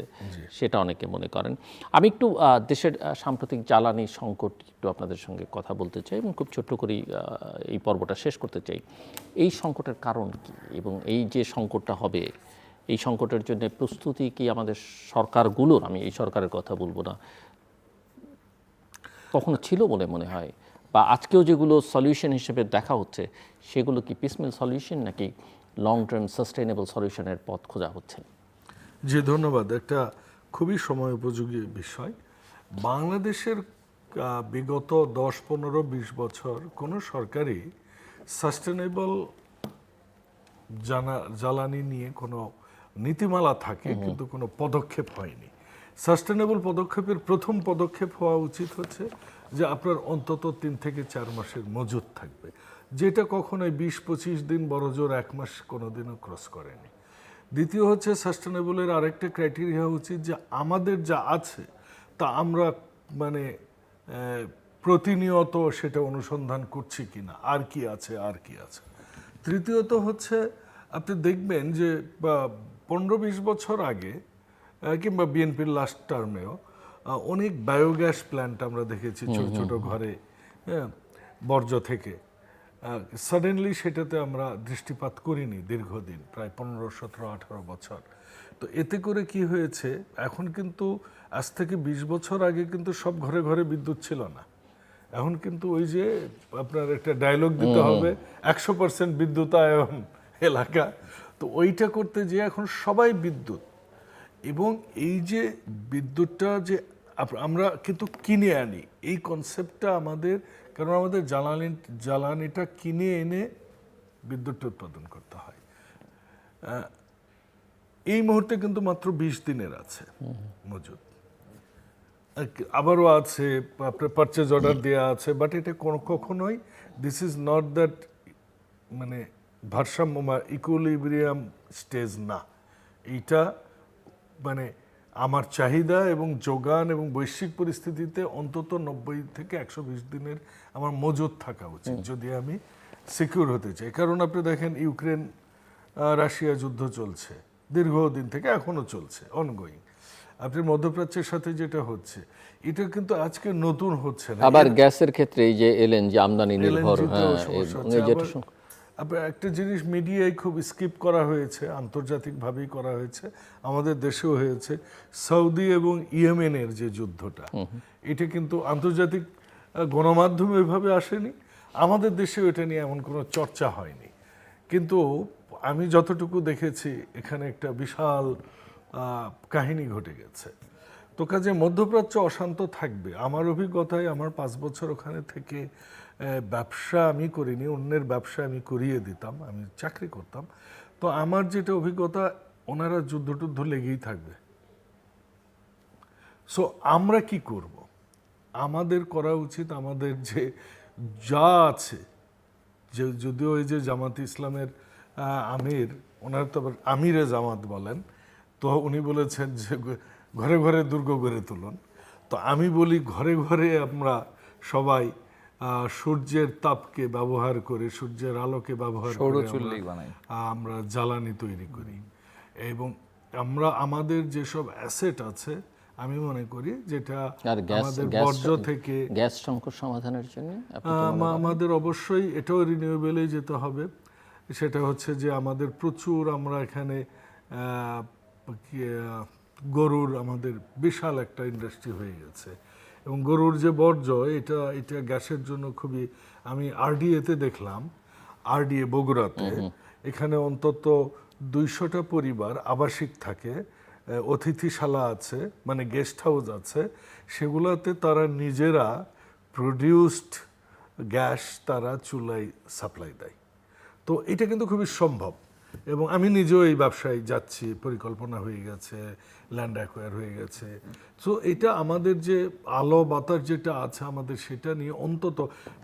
সেটা অনেকে মনে করেন। আমি একটু দেশের সাম্প্রতিক জ্বালানি সংকট একটু আপনাদের সঙ্গে কথা বলতে চাই এবং খুব ছোট্ট করেই এই পর্বটা শেষ করতে চাই। এই সংকটের কারণ কি এবং এই যে সংকটটা হবে, এই সংকটের জন্য প্রস্তুতি কি আমাদের সরকারগুলোর, আমি এই সরকারের কথা বলবো না, কখনো ছিল বলে মনে হয়, বা আজকেও যেগুলো সলিউশন হিসেবে দেখা হচ্ছে সেগুলো কি পিসমিল সলিউশন নাকি লং টার্ম সাস্টেইনেবল সলিউশনের পথ খোঁজা হচ্ছে? জি ধন্যবাদ। একটা খুবই সময় উপযোগী বিষয়। বাংলাদেশের বিগত 10, 15, 20 বছর কোনো সরকারই সাস্টেনেবল জ্বালানি নিয়ে কোনো নীতিমালা থাকে কিন্তু কোনো পদক্ষেপ হয়নি। সাস্টেনেবল পদক্ষেপের প্রথম পদক্ষেপ হওয়া উচিত হচ্ছে যে আপনার অন্তত 3 থেকে 4 মাসের মজুত থাকবে, যেটা কখনোই 20-25 দিন, বড় জোর 1 মাস কোনোদিনও ক্রস করেনি। দ্বিতীয় হচ্ছে সাস্টেনেবলের আরেকটা ক্রাইটেরিয়া উচিত যে আমাদের যা আছে তা আমরা মানে প্রতিনিয়ত সেটা অনুসন্ধান করছি কিনা, আর কি আছে। তৃতীয়ত হচ্ছে আপনি দেখবেন যে 15-20 বছর আগে কিংবা বিএনপির লাস্ট টার্মেও অনেক বায়োগ্যাস প্ল্যান্ট আমরা দেখেছি ছোট ছোট ঘরে, বর্জ্য থেকে। সাডেনলি সেটাতে আমরা দৃষ্টিপাত করিনি দীর্ঘদিন, প্রায় 15, 17, 18 বছর। তো এতে করে কি হয়েছে, এখন কিন্তু আজ থেকে 20 বছর আগে কিন্তু সব ঘরে ঘরে বিদ্যুৎ ছিল না। এখন কিন্তু ওই যে আপনার একটা ডায়লগ দিতে হবে 100% বিদ্যুতায়ন এলাকা, তো ওইটা করতে যে এখন সবাই বিদ্যুৎ। এবং এই যে বিদ্যুৎটা যে আমরা কিন্তু কিনে আনি, এই কনসেপ্টটা আমাদের, কারণ আমাদের জ্বালানিটা কিনে এনে বিদ্যুৎটা উৎপাদন করতে হয়। এই মুহূর্তে কিন্তু মাত্র 20 দিনের আছে মজুদ, আবারও আছে, আপনার পারচেজ অর্ডার দেওয়া আছে, বাট এটা কখনোই দিস ইজ নট দ্যাট মানে ভারসাম্য বা ইকুইলিব্রিয়াম স্টেজ না। এইটা মানে আমার চাহিদা এবং যোগান এবং বৈশ্বিক পরিস্থিতিতে অন্তত 90 থেকে 120 দিনের আমার মজুদ থাকা উচিত যদি আমি সিকিউর হতে চাই। কারণ আপনি দেখেন ইউক্রেন রাশিয়া যুদ্ধ চলছে দীর্ঘদিন থেকে, এখনো চলছে, অনগোয়িং। আপনি মধ্যপ্রাচ্যের সাথে যেটা হচ্ছে এটা কিন্তু আজকে নতুন হচ্ছে না। আবার গ্যাসের ক্ষেত্রে এই যে এলএনজি আমদানি নির্ভর, আপনার একটা জিনিস মিডিয়ায় খুব স্কিপ করা হয়েছে, আন্তর্জাতিকভাবেই করা হয়েছে, আমাদের দেশেও হয়েছে, সৌদি এবং ইয়েমেনের যে যুদ্ধটা, এটা কিন্তু আন্তর্জাতিক গণমাধ্যমে ওইভাবে আসেনি, আমাদের দেশেও এটা নিয়ে এমন কোনো চর্চা হয়নি। কিন্তু আমি যতটুকু দেখেছি এখানে একটা বিশাল কাহিনী ঘটে গেছে। তো কাজে মধ্যপ্রাচ্য অশান্ত থাকবে। আমার অভিজ্ঞতায় আমার 5 বছর ওখানে থেকে ব্যবসা আমি করিনি, অন্যের ব্যবসা আমি করিয়ে দিতাম, আমি চাকরি করতাম। তো আমার যেটা অভিজ্ঞতা, ওনারা যুদ্ধ লেগেই থাকবে। সো আমরা কি করব? আমাদের করা উচিত, আমাদের যে যা আছে, যে যদিও এই যে জামাত ইসলামের আমির, ওনার তো আবার আমিরে জামাত বলেন, তো উনি বলেছেন যে ঘরে ঘরে দুর্গ গড়ে তুলুন। তো আমি বলি ঘরে ঘরে আমরা সবাই সূর্যের তাপকে ব্যবহার করে, সূর্যের আলোকে ব্যবহার করে আমরা জ্বালানি তৈরি করি, এবং আমরা আমাদের যেসব অ্যাসেট আছে আমি মনে করি যেটা আমাদের বর্জ্য থেকে গ্যাস সংকট সমাধানের জন্য আমাদের অবশ্যই এটাও রিনিউয়েবলে যেতে হবে। সেটা হচ্ছে যে আমাদের প্রচুর, আমরা এখানে গরুর আমাদের বিশাল একটা ইন্ডাস্ট্রি হয়ে গেছে, এবং গরুর যে বর্জ্য এটা গ্যাসের জন্য খুবই, আমি আরডিএতে দেখলাম, আরডিএ বগুড়াতে, এখানে অন্তত 200টা পরিবার আবাসিক থাকে, অতিথিশালা আছে, মানে গেস্ট হাউস আছে, সেগুলোতে তারা নিজেরা প্রডিউসড গ্যাস তারা চুলায় সাপ্লাই দেয়। তো এটা কিন্তু খুবই সম্ভব, এবং আমি নিজেও এই ব্যবসায় যাচ্ছি, পরিকল্পনা হয়ে গেছে, ল্যান্ড অ্যাকোয়ার হয়ে গেছে। সো এটা আমাদের যে আলো বাতাস যেটা আছে আমাদের, সেটা নিয়ে অন্তত,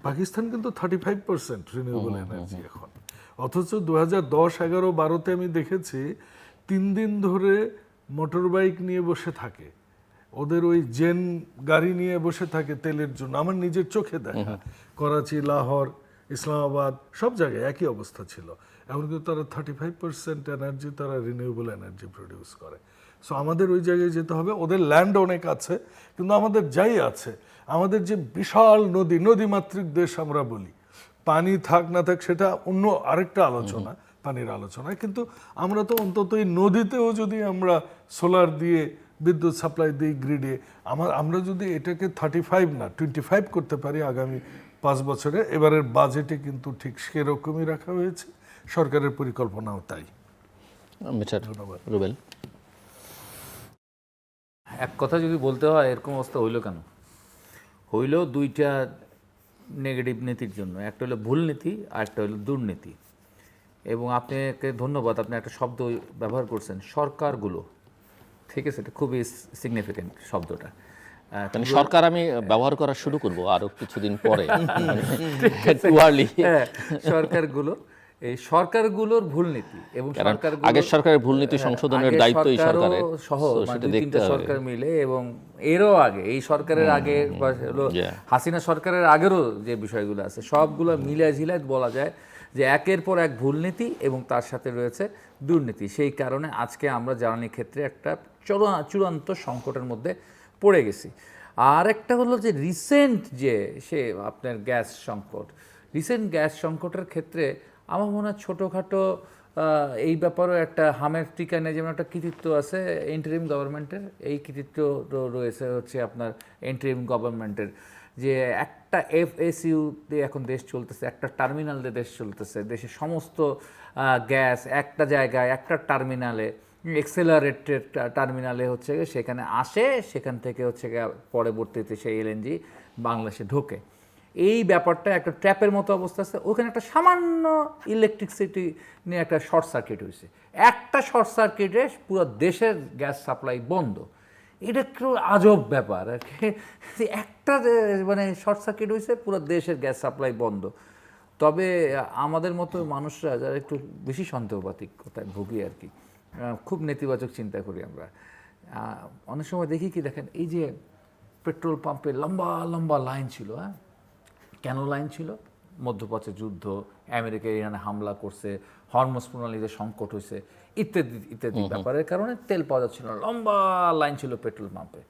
পাকিস্তান কিন্তু 35% রিনিউয়েবল এনার্জি এখন, অথচ 2010, 11, 12-তে আমি দেখেছি 3 দিন ধরে মোটর বাইক নিয়ে বসে থাকে, ওদের ওই জেন গাড়ি নিয়ে বসে থাকে তেলের জন্য। আমার নিজের চোখে দেখা, করাচি, লাহোর, ইসলামাবাদ সব জায়গায় একই অবস্থা ছিল। এখন কিন্তু তারা 35% এনার্জি তারা রিনিউয়েবল এনার্জি প্রডিউস করে। সো আমাদের ওই জায়গায় যেতে হবে। ওদের ল্যান্ড অনেক আছে, কিন্তু আমাদের যাই আছে, আমাদের যে বিশাল নদীমাতৃক দেশ আমরা বলি, পানি থাক না থাক সেটা অন্য আরেকটা আলোচনা, পানির আলোচনা, কিন্তু আমরা তো অন্তত এই নদীতেও যদি আমরা সোলার দিয়ে বিদ্যুৎ সাপ্লাই দিই গ্রিডে, আমরা যদি এটাকে 35 না 25 করতে পারি আগামী 5 বছরে, এবারের বাজেটে কিন্তু ঠিক সেরকমই রাখা হয়েছে, সরকারের পরিকল্পনাও তাই। ধন্যবাদ। রুবেল, এক কথা যদি বলতে হয়, এরকম অবস্থা হইলো কেন? হইলো দুইটা নেগেটিভ নীতির জন্য। একটা হলো ভুল নীতি, আর একটা হলো দুর্নীতি। এবং আপনাকে ধন্যবাদ, আপনি একটা শব্দ ব্যবহার করছেন, সরকারগুলো। ঠিক আছে, এটা খুবই সিগনিফিক্যান্ট শব্দটা। মানে সরকার আমি ব্যবহার করা শুরু করব আরো কিছুদিন পরে। সরকারগুলো, এই সরকারগুলোর ভুল নীতি এবং আগের সরকারের ভুল নীতি সংশোধনের দায়িত্ব এই সরকারের সহ, তিনটা সরকার মিলে, এবং এরও আগে, এই সরকারের আগে বা হলো হাসিনা সরকারের আগেরও যে বিষয়গুলো আছে, সবগুলো মিলিয়ে ঝিলায় বলা যায় যে একের পর এক ভুল নীতি এবং তার সাথে রয়েছে দুর্নীতি। সেই কারণে আজকে আমরা জ্বালানি ক্ষেত্রে একটা চূড়ান্ত সংকটের মধ্যে পড়ে গেছি। আর একটা হলো যে রিসেন্ট যে আপনার গ্যাস সংকটের ক্ষেত্রে আমার মনে হয় ছোটোখাটো এই ব্যাপারেও একটা হামের টিকা নেই, যেমন একটা কৃতিত্ব আছে ইন্টারিম গভর্নমেন্টের, এই কৃতিত্ব রয়েছে হচ্ছে আপনার ইন্টারিম গভর্নমেন্টের, যে একটা FSU-তে এখন দেশ চলতেছে, একটা টার্মিনাল দিয়ে দেশ চলতেছে, দেশের সমস্ত গ্যাস একটা জায়গায়, একটা টার্মিনালে, এক্সেলারেটেড টার্মিনালে হচ্ছে সেখানে আসে, সেখান থেকে হচ্ছে পরবর্তীতে সেই LNG বাংলাদেশে ঢোকে। এই ব্যাপারটা একটা ট্র্যাপের মতো অবস্থা আছে। ওখানে একটা সামান্য ইলেকট্রিসিটি নিয়ে একটা শর্ট সার্কিট হয়েছে, একটা শর্ট সার্কিটে পুরো দেশের গ্যাস সাপ্লাই বন্ধ। এটা একটু আজব ব্যাপার, একটা মানে শর্ট সার্কিট হয়েছে, পুরো দেশের গ্যাস সাপ্লাই বন্ধ। তবে আমাদের মতো মানুষরা যারা একটু বেশি সন্দেহবাতিকতায় ভুগি আর কি, খুব নেতিবাচক চিন্তা করি আমরা, অনেক সময় দেখি কি, দেখেন এই যে পেট্রোল পাম্পে লম্বা লম্বা লাইন ছিল, হ্যাঁ, কেন লাইন ছিল? মধ্যপ্রাচ্যে যুদ্ধ, আমেরিকা ইরানে হামলা করছে, হরমুজ প্রণালীতে সংকট হয়েছে, ইত্যাদি ইত্যাদি ব্যাপারের কারণে তেল পাওয়া যাচ্ছিল না, লম্বা লাইন ছিল পেট্রোল পাম্পে।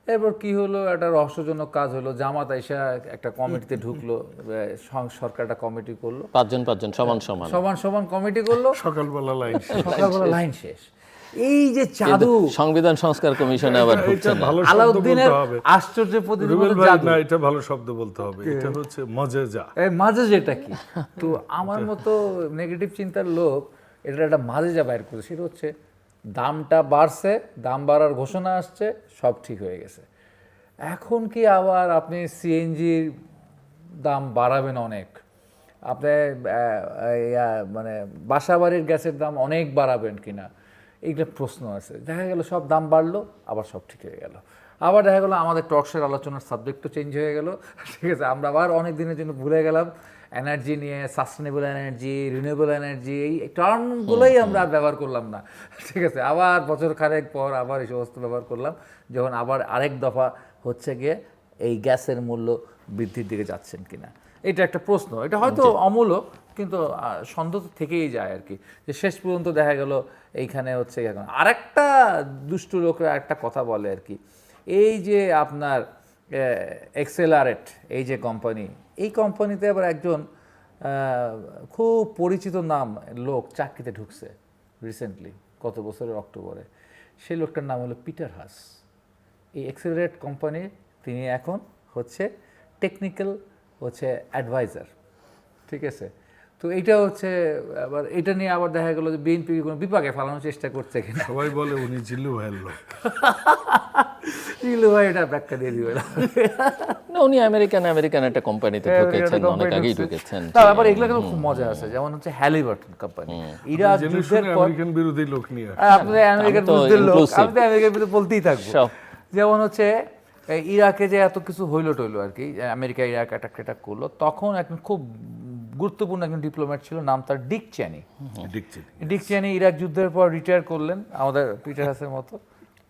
এরপর কি হলো, একটা রহস্যজনক কাজ হলো, জামাত আইসা একটা কমিটিতে ঢুকলো, সরকার একটা কমিটি করলো, 5 জন সমান কমিটি করলো, সকালবেলা লাইন শেষ। এই যে জাদু, সংবিধান সংস্কার কমিশনে আবার আলাউদ্দিনের আশ্চর্য প্রতিবেদন, এটা ভালো শব্দ বলতে হবে, এটা হচ্ছে মাজেজা। মাজেজাটা কি? তো আমার মতো নেগেটিভ চিন্তার লোক এটা একটা মাজেজা বাইর করেছে, সেটা হচ্ছে দামটা বাড়ছে, দাম বাড়ার ঘোষণা আসছে, সব ঠিক হয়ে গেছে। এখন কি আবার আপনি সিএনজির দাম বাড়াবেন অনেক, আপনি মানে বাসাবাড়ির গ্যাসের দাম অনেক বাড়াবেন কিনা, এইগুলো প্রশ্ন আছে। দেখা গেল সব দাম বাড়লো, আবার সব ঠিক হয়ে গেল। আবার দেখা গেলো আমাদের টকশের আলোচনার সাবজেক্টও চেঞ্জ হয়ে গেল, ঠিক আছে, আমরা আবার অনেক দিনের জন্য ভুলে গেলাম এনার্জি নিয়ে, সাস্টেনেবল এনার্জি, রিনিউয়েবল এনার্জি, এই টার্মগুলোই আমরা আর ব্যবহার করলাম না, ঠিক আছে। আবার বছর খানেক পর আবার এই সমস্ত ব্যবহার করলাম, যখন আবার আরেক দফা হচ্ছে গিয়ে এই গ্যাসের মূল্য বৃদ্ধির দিকে যাচ্ছেন কিনা, এটা একটা প্রশ্ন। এটা হয়তো অমূলক, কিন্তু সন্দেহ তো থেকেই যায় আর কি, যে শেষ পর্যন্ত দেখা গেল এইখানে হচ্ছে এখন আরেকটা দুষ্টু লোকরা একটা কথা বলে আর কি, এই যে আপনার এক্সেলারেট, এই যে কোম্পানি, এই কোম্পানিতে আবার একজন খুব পরিচিত নাম লোক চাকরিতে ঢুকছে রিসেন্টলি, গত বছরের অক্টোবরে। সেই লোকটার নাম হলো পিটার হাস। এই এক্সেলারেট কোম্পানির তিনি এখন হচ্ছে টেকনিক্যাল হচ্ছে অ্যাডভাইজার, ঠিক আছে। তো এইটা হচ্ছে আবার এটা নিয়ে আবার দেখা গেলো যে বিএনপি কোনো বিপাকে ফেলানোর চেষ্টা করছে কিনা। সবাই বলে উনি জিল্লু ভাইয়ের লোক। জিল্লু ভাই এটা ব্যাখ্যা দিয়ে দিবে না, উনি আমেরিকান একটা কোম্পানিতে ঢুকেছেন, অনেক আগেই ঢুকেছেন। তারপর এগুলো কিন্তু খুব মজা আছে, যেমন হচ্ছে হ্যালিবার্টন কোম্পানি, ইরাক যুদ্ধের পর আমেরিকান বিরোধী লোক নিয়ে আপনাদের আমেরিকান বিরুদ্ধে লোক, আমি তো আমেরিকার বিরুদ্ধে বলতেই থাকবো। যেমন হচ্ছে ইরাকে যে এত কিছু হইলো টইলো আর কি, আমেরিকা ইরাক অ্যাটাক করলো, তখন একজন খুব গুরুত্বপূর্ণ একজন ডিপ্লোম্যাট ছিল, নাম তার ডিক চেনি। ডিক চেনি ইরাক যুদ্ধের পর রিটায়ার করলেন, আমাদের পিটার হাসের মতো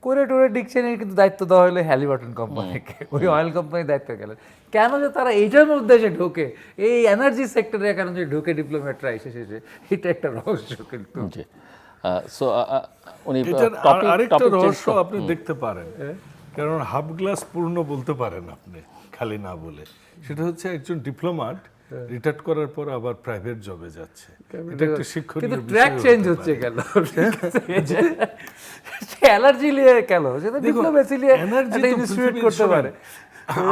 করে টোরে। ডিক চেনির কিন্তু দায়িত্ব দেওয়া হলো হ্যালিবার্টন কোম্পানিকে, ওই অয়েল কোম্পানির দায়িত্ব গেলেন। কেন যে তারা এইটার মধ্যে এসে ঢোকে, এই এনার্জি সেক্টরে কেন যে ঢোকে ডিপ্লোম্যাটরা এসে শেষে, এটা একটা রহস্য কিন্তু। সো উনি আরেকটা রহস্য আপনি দেখতে পারেন, কারণ হাফ গ্লাস পূর্ণ বলতে পারেন আপনি খালি না বলে। সেটা হচ্ছে একজন ডিপ্লোম্যাট রিটায়ার করার পর আবার প্রাইভেট জবে যাচ্ছে, এটা একটা শিক্ষণীয় কিন্তু বিষয় ট্র্যাক চেঞ্জ হচ্ছে কেন? অ্যালার্জি নিয়ে কেন, সেটা ডিপ্লোমেসি নিয়ে একটা ইনস্টিটিউট করতে পারে।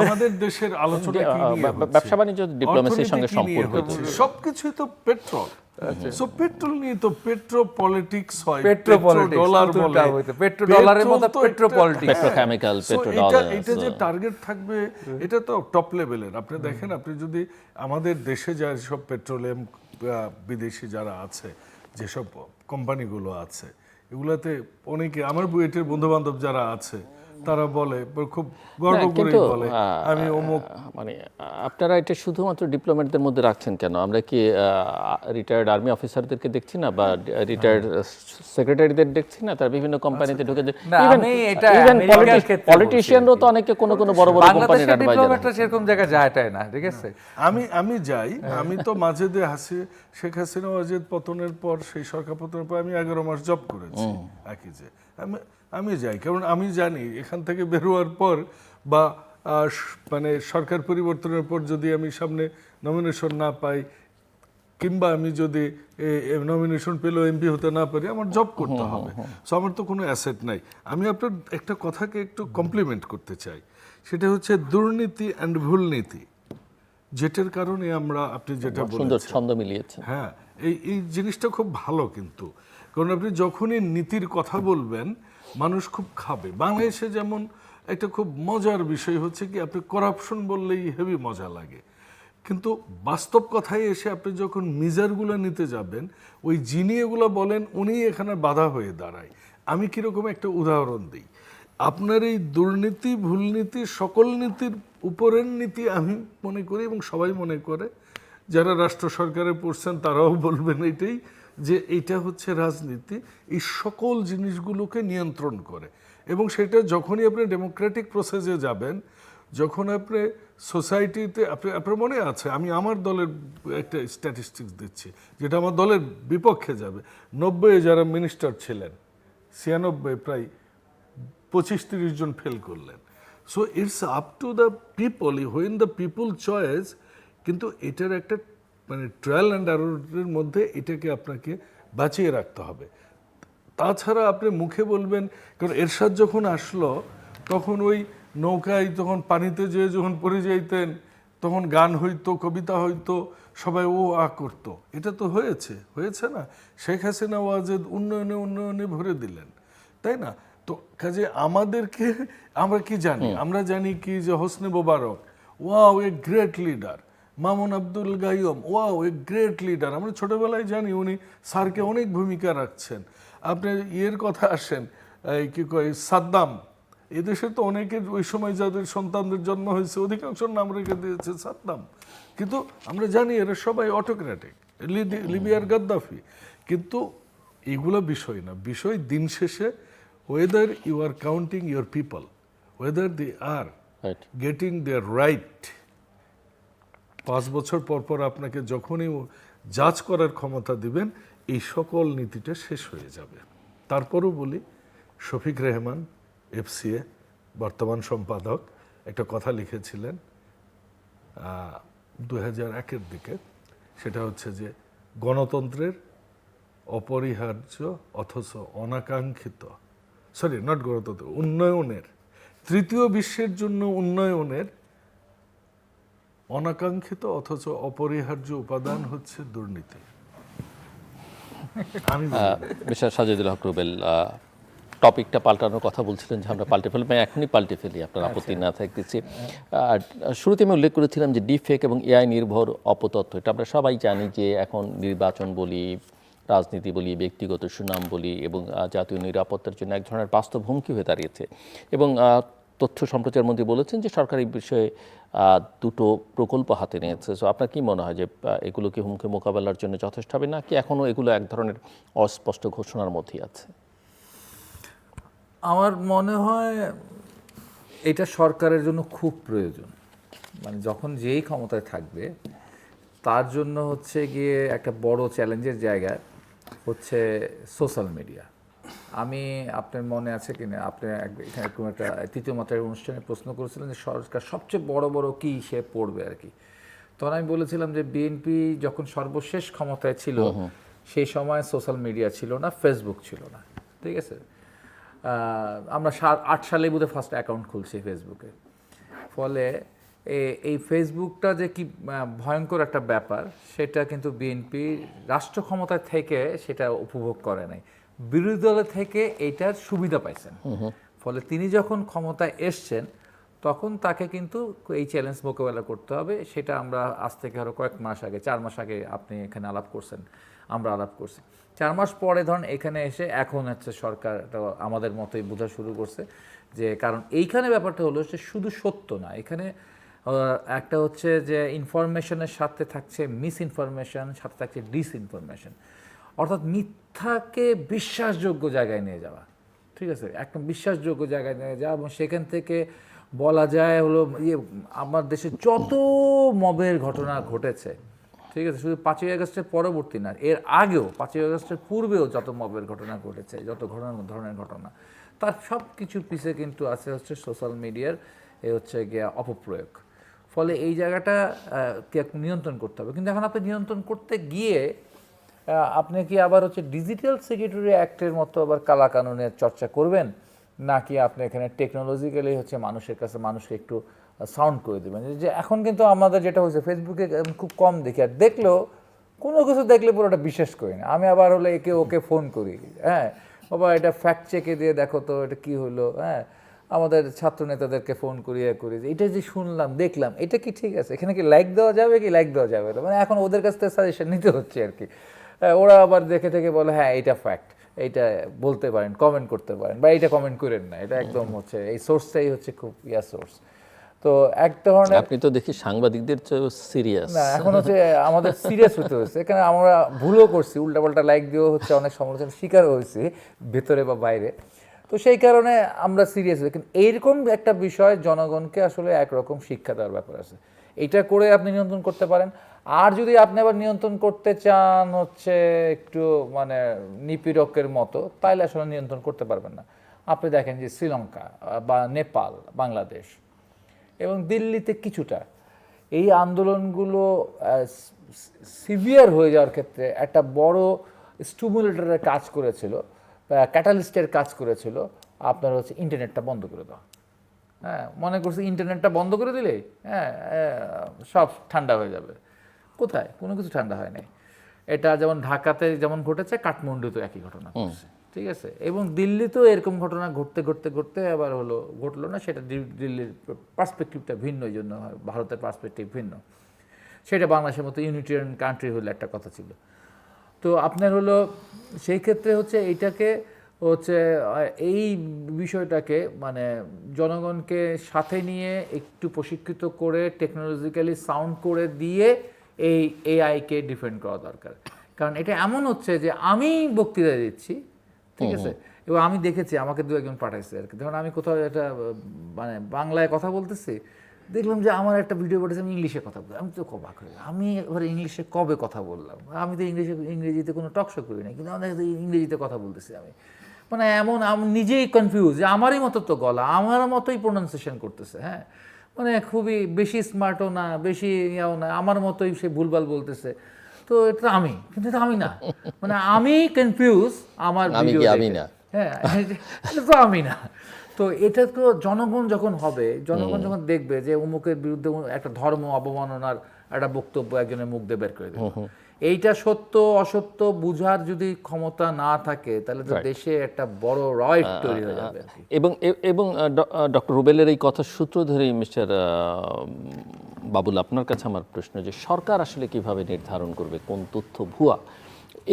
আমাদের দেশের আলোচনা কি নিয়ে হচ্ছে? ব্যবসা বাণিজ্য ডিপ্লোমেসির সঙ্গে অর্থনীতি কি নিয়ে সম্পর্কিত। হচ্ছে? সবকিছুই তো পেট্রোল। সো পেট্রোল নিয়ে তো পেট্রো পলিটিক্স হয়, পেট্রো পলিটিক্স, ডলার বলে, পেট্রো ডলারের মতো petro politics, petrochemical, So petro dollar. এটা যে টার্গেট থাকবে, এটা তো টপ লেভেলের। আপনি দেখেন, আপনি যদি আমাদের দেশে যা সব পেট্রোলিয়াম বিদেশি যারা আছে, যেসব কোম্পানিগুলো আছে, এগুলাতে অনেকে আমার বুয়েটের বন্ধু বান্ধব যারা আছে, তারা বলে খুব গর্ব করে বলে আমি অমুক। মানে আপনারা এটা শুধুমাত্র ডিপ্লোমেটদের মধ্যে রাখছেন কেন? আমরা কি রিটায়ার্ড আর্মি অফিসারদেরকে দেখছি না, বা রিটায়ার্ড সেক্রেটারিদের দেখছি না, তারা বিভিন্ন কোম্পানিতে ঢুকে? পলিটিশিয়ানরাও তো অনেকে কোনো বড় বড় কোম্পানির অ্যাডভাইজার। সেরকম জায়গায় যায় না, ঠিক আছে। আমি যাই, আমি তো মাঝে দিয়ে শেখ হাসিনা ওয়াজেদ পতনের পর, সেই সরকার পতনের পর আমি 11 মাস জব করেছি একই যে। আমি যাই, কারণ আমি জানি এখান থেকে বেরোয়ার পর বা মানে সরকার পরিবর্তনের পর যদি আমি সামনে নমিনেশন না পাই, কিংবা আমি যদি নমিনেশন পেলেও এমপি হতে না পারি, আমার জব করতে হবে। সো আমার তো কোনো অ্যাসেট নাই। আমি আপনার একটা কথাকে একটু কমপ্লিমেন্ট করতে চাই, সেটা হচ্ছে দুর্নীতি অ্যান্ড ভুলনীতি, যেটার কারণে আমরা, আপনি যেটা সুন্দর বলেছেন, ছন্দ মিলিয়েছেন। হ্যাঁ, এই জিনিসটা খুব ভালো কিন্তু, কারণ আপনি যখনই নীতির কথা বলবেন, মানুষ খুব খাবে। বাংলাদেশে যেমন একটা খুব মজার বিষয় হচ্ছে কি, আপনি করাপশন বললেই হেভি মজা লাগে, কিন্তু বাস্তব কথায় এসে আপনি যখন মিজারগুলো নিতে যাবেন, ওই যিনি এগুলো বলেন উনি এখানে বাধা হয়ে দাঁড়ায়। আমি কীরকম একটা উদাহরণ দিই, আপনার এই দুর্নীতি ভুলনীতি সকল নীতির উপরের নীতি আমি মনে করি, এবং সবাই মনে করে, যারা রাষ্ট্র সরকারে পড়ছেন তারাও বলবেন এটাই, যে এইটা হচ্ছে রাজনীতি, এই সকল জিনিসগুলোকে নিয়ন্ত্রণ করে। এবং সেটা যখনই আপনি ডেমোক্রেটিক প্রসেসে যাবেন, যখন আপনি সোসাইটিতে, আপনার মনে আছে আমি আমার দলের একটা স্ট্যাটিস্টিক্স দিচ্ছি, যেটা আমার দলের বিপক্ষে যাবে। 90 যারা মিনিস্টার ছিলেন, 96 প্রায় 25-30 জন ফেল করলেন। So it's up to the people, when the people choice. কিন্তু এটার একটা মানে ট্রায়াল অ্যান্ড এররের মধ্যে এটাকে আপনাকে বাঁচিয়ে রাখতে হবে। তাছাড়া আপনি মুখে বলবেন, কারণ এরশাদ যখন আসলো তখন ওই নৌকায় তখন পানিতে যেয়ে যখন পড়ে যাইতেন, তখন গান হইতো, কবিতা হইতো, সবাই ও আ করতো। এটা তো হয়েছে না? শেখ হাসিনা ওয়াজেদ উন্নয়নে ভরে দিলেন, তাই না? তো কাজে আমাদেরকে, আমরা কি জানি? আমরা জানি কি যে Hosni Mubarak, wow a great leader. Maumoon Abdul Gayoom, wow a great leader. আমরা ছোটবেলায় জানি উনি স্যারকে অনেক ভূমিকা রাখছেন। আপনি ইয়ের কথা আসেন, এই কি কয়, সাদ্দাম। এদেশে তো অনেকের ওই সময় যাদের সন্তানদের জন্ম হয়েছে অধিকাংশ নাম রেখে দিয়েছে সাদ্দাম। কিন্তু আমরা জানি এরা সবাই অটোক্র্যাটিক, লিবিয়ার গাদ্দাফি। কিন্তু এগুলো বিষয় না, বিষয় দিন শেষে whether you are counting your people, whether they are right. getting their right। 5 বছর পর পর আপনাকে যখনই জাজ করার ক্ষমতা দিবেন, এই সকল নীতিটা শেষ হয়ে যাবে। তারপরও বলি, শফিক রেহমান FCA বর্তমান সম্পাদক একটা কথা লিখেছিলেন 2001-এর দিকে, সেটা হচ্ছে যে গণতন্ত্রের অপরিহার্য অথচ অনাকাঙ্ক্ষিত, সরি নট গণতন্ত্র, উন্নয়নের, তৃতীয় বিশ্বের জন্য উন্নয়নের অনাকাঙ্ক্ষিত অথচ অপরিহার্য উপাদান হচ্ছে দুর্নীতি। আমি মিস্টার সাজেদুল হক রুবেল, টপিকটা পাল্টানোর কথা বলছিলেন যে আমরা পাল্টে ফেলি, এখনই পাল্টে ফেলি আপনার আপত্তি না থাকতেছি। আর শুরুতে আমি উল্লেখ করেছিলাম যে ডিফেক এবং AI নির্ভর অপতথ্য, এটা আমরা সবাই জানি যে এখন নির্বাচন বলি, রাজনীতি বলি, ব্যক্তিগত সুনাম বলি এবং জাতীয় নিরাপত্তার জন্য এক ধরনের বাস্তব হুমকি হয়ে দাঁড়িয়েছে। এবং তথ্য সম্প্রচার মন্ত্রী বলেছেন যে সরকার এই বিষয়ে 2টো প্রকল্প হাতে নিয়েছে। সো আপনার কি মনে হয় যে এগুলো কি হুমকি মোকাবেলার জন্য যথেষ্ট হবে, নাকি এখনও এগুলো এক ধরনের অস্পষ্ট ঘোষণার মধ্যেই আছে? আমার মনে হয় এটা সরকারের জন্য খুব প্রয়োজন। মানে যখন যেই ক্ষমতায় থাকবে তার জন্য হচ্ছে গিয়ে একটা বড় চ্যালেঞ্জের জায়গা হচ্ছে সোশ্যাল মিডিয়া। আমি, আপনার মনে আছে কিনা, আপনি এখানে কোনো একটা তৃতীয় মাত্রার অনুষ্ঠানে প্রশ্ন করেছিলেন যে সরকার সবচেয়ে বড় কী সে পড়বে আর কি। তখন আমি বলেছিলাম যে বিএনপি যখন সর্বশেষ ক্ষমতায় ছিল সেই সময় সোশ্যাল মিডিয়া ছিল না, ফেসবুক ছিল না, ঠিক আছে? আমরা 8 সালে বোধহয় ফার্স্ট অ্যাকাউন্ট খুলছি ফেসবুকে। ফলে এই ফেসবুকটা যে কি ভয়ঙ্কর একটা ব্যাপার, সেটা কিন্তু বিএনপি রাষ্ট্র ক্ষমতায় থেকে সেটা উপভোগ করে নাই, বিরোধী দলের থেকে এইটার সুবিধা পাইছেন। ফলে তিনি যখন ক্ষমতায় এসছেন তখন তাকে কিন্তু এই চ্যালেঞ্জ মোকাবেলা করতে হবে। সেটা আমরা আজ থেকে আরও কয়েক মাস আগে, 4 মাস আগে আপনি এখানে আলাপ করছেন, আমরা আলাপ করছি। 4 মাস পরে ধরুন এখানে এসে এখন হচ্ছে সরকার আমাদের মতোই বোঝা শুরু করছে যে, কারণ এইখানে ব্যাপারটা হলো যে শুধু সত্য না, এখানে একটা হচ্ছে যে ইনফরমেশনের সাথে থাকছে মিস ইনফরমেশন, সাথে থাকছে ডিসইনফরমেশন, অর্থাৎ মিথ্যাকে বিশ্বাসযোগ্য জায়গায় নিয়ে যাওয়া, ঠিক আছে? একদম বিশ্বাসযোগ্য জায়গায় নিয়ে যাওয়া, এবং সেখান থেকে বলা যায় হলো আমার দেশে যত মবের ঘটনা ঘটেছে, ঠিক আছে, শুধু 5ই আগস্টের পরবর্তী না, এর আগেও 5ই আগস্টের পূর্বেও যত মবের ঘটনা ঘটেছে, যত ধরনের ঘটনা, তার সব কিছুর পিছে কিন্তু আছে হচ্ছে সোশ্যাল মিডিয়ার হচ্ছে গিয়া অপপ্রয়োগ। ফলে এই জায়গাটা নিয়ন্ত্রণ করতে হবে। কিন্তু এখন আপনি নিয়ন্ত্রণ করতে গিয়ে আপনি কি আবার হচ্ছে ডিজিটাল সিকিউরিটি অ্যাক্টের মতো আবার কালাকানুনের চর্চা করবেন, নাকি আপনি এখানে টেকনোলজিক্যালি হচ্ছে মানুষের কাছে মানুষকে একটু সাউন্ড করে দেবেন? যে এখন কিন্তু আমাদের যেটা হচ্ছে ফেসবুকে খুব কম দেখি, আর দেখলেও কোনো কিছু দেখলে পুরোটা বিশ্বাস করি না। আমি আবার হলে ওকে ফোন করি, হ্যাঁ বাবা এটা ফ্যাক্ট চেকে দিয়ে দেখো তো এটা কী হলো, হ্যাঁ আমাদের ছাত্র নেতাদেরকে ফোন করি যে এটা যে শুনলাম দেখলাম এটা কি ঠিক আছে, এখানে কি লাইক দেওয়া যাবে কি লাইক দেওয়া যাবে না, মানে এখন ওদের কাছ থেকে সাজেশন নিতে হচ্ছে আর কি। ওরা আবার দেখে থেকে বলে হ্যাঁ এইটা ফ্যাক্ট, এইটা বলতে পারেন, কমেন্ট করতে পারেন, বা এইটা কমেন্ট করেন না, এটা একদম হচ্ছে এই সোর্সটাই হচ্ছে খুব সোর্স। তো এক ধরনের, আপনি তো দেখি সাংবাদিকদের সিরিয়াস না এখন হচ্ছে আমাদের সিরিয়াস হতে হচ্ছে, এখানে আমরা ভুলও করছি, উল্টাপাল্টা লাইক দিয়েও হচ্ছে অনেক সমালোচনার শিকার হয়েছি ভেতরে বা বাইরে। তো সেই কারণে আমরা সিরিয়াস, কিন্তু এইরকম একটা বিষয় জনগণকে আসলে একরকম শিক্ষা দেওয়ার ব্যাপার আছে, এটা করে আপনি নিয়ন্ত্রণ করতে পারেন। আর যদি আপনি আবার নিয়ন্ত্রণ করতে চান হচ্ছে একটু মানে নিপীড়কের মতো, তাইলে আসলে নিয়ন্ত্রণ করতে পারবেন না। আপনি দেখেন যে শ্রীলঙ্কা বা নেপাল, বাংলাদেশ এবং দিল্লিতে কিছুটা এই আন্দোলনগুলো সিভিয়ার হয়ে যাওয়ার ক্ষেত্রে একটা বড় স্টিমুলেটরের কাজ করেছিল, ক্যাটালিস্টের কাজ করেছিল আপনার হচ্ছে ইন্টারনেটটা বন্ধ করে দেওয়া। হ্যাঁ, মনে করছে ইন্টারনেটটা বন্ধ করে দিলে হ্যাঁ সব ঠান্ডা হয়ে যাবে। কোথায়? কোনো কিছু ঠান্ডা হয় নাই। এটা যেমন ঢাকাতে যেমন ঘটেছে, কাঠমান্ডুতেও একই ঘটনা ঘটছে, ঠিক আছে? এবং দিল্লিতেও এরকম ঘটনা ঘটতে ঘটতে ঘটতে আবার ঘটলো না, সেটা দিল্লির পার্সপেক্টিভটা ভিন্ন, এই জন্য ভারতের পার্সপেক্টিভ ভিন্ন। সেটা বাংলাদেশের মতো ইউনিটেরিয়ান কান্ট্রি হলে একটা কথা ছিল। তো আপনার হলো সেই ক্ষেত্রে হচ্ছে এইটাকে হচ্ছে এই বিষয়টাকে মানে জনগণকে সাথে নিয়ে একটু প্রশিক্ষিত করে টেকনোলজিক্যালি সাউন্ড করে দিয়ে এই এআইকে ডিফেন্ড করা দরকার। কারণ এটা এমন হচ্ছে যে আমি বক্তৃতা দিচ্ছি, ঠিক আছে, এবং আমি দেখেছি আমাকে দু একজন পাঠাইছে আর কি, ধরুন আমি কোথাও একটা মানে বাংলায় কথা বলতেছি, দেখলাম যে আমার একটা ভিডিও পাঠাচ্ছে আমি ইংলিশে কথা বলি। আমি তো অবাক হয়ে গেলাম, আমি এবার ইংলিশে কবে কথা বললাম? আমি তো ইংরেজিতে কোনো টকশো করি না, কিন্তু আমাদের ইংরেজিতে কথা বলতেছি আমি। মানে এমন আমি নিজেই কনফিউজ যে আমারই মতো তো গলা, আমার মতোই প্রোনাউন্সিয়েশন করতেছে। হ্যাঁ, মানে খুবই বেশি স্মার্টও না, বেশি ইয়াও না, আমার মতোই সে ভুলভাল বলতেছে। তো এটা আমি, কিন্তু এটা আমি না, মানে আমি কনফিউজ আমার ভিডিও আমি না। হ্যাঁ, এটা তো আমি না। তো এটা তো জনগণ যখন হবে, জনগণ যখন দেখবে যে অমুকের বিরুদ্ধে একটা ধর্ম অবমাননার একটা বক্তব্য একজনের মুখ দিয়ে বের করে দিল, এইটা সত্য অসত্য বুঝার যদি ক্ষমতা না থাকে, তাহলে তো দেশে একটা বড় রয়েট তৈরি হয়ে যাবে। এবং ডক্টর রুবেলের এই কথার সূত্র ধরেই মিস্টার বাবুল, আপনার কাছে আমার প্রশ্ন যে সরকার আসলে কিভাবে নির্ধারণ করবে কোন তথ্য ভুয়া?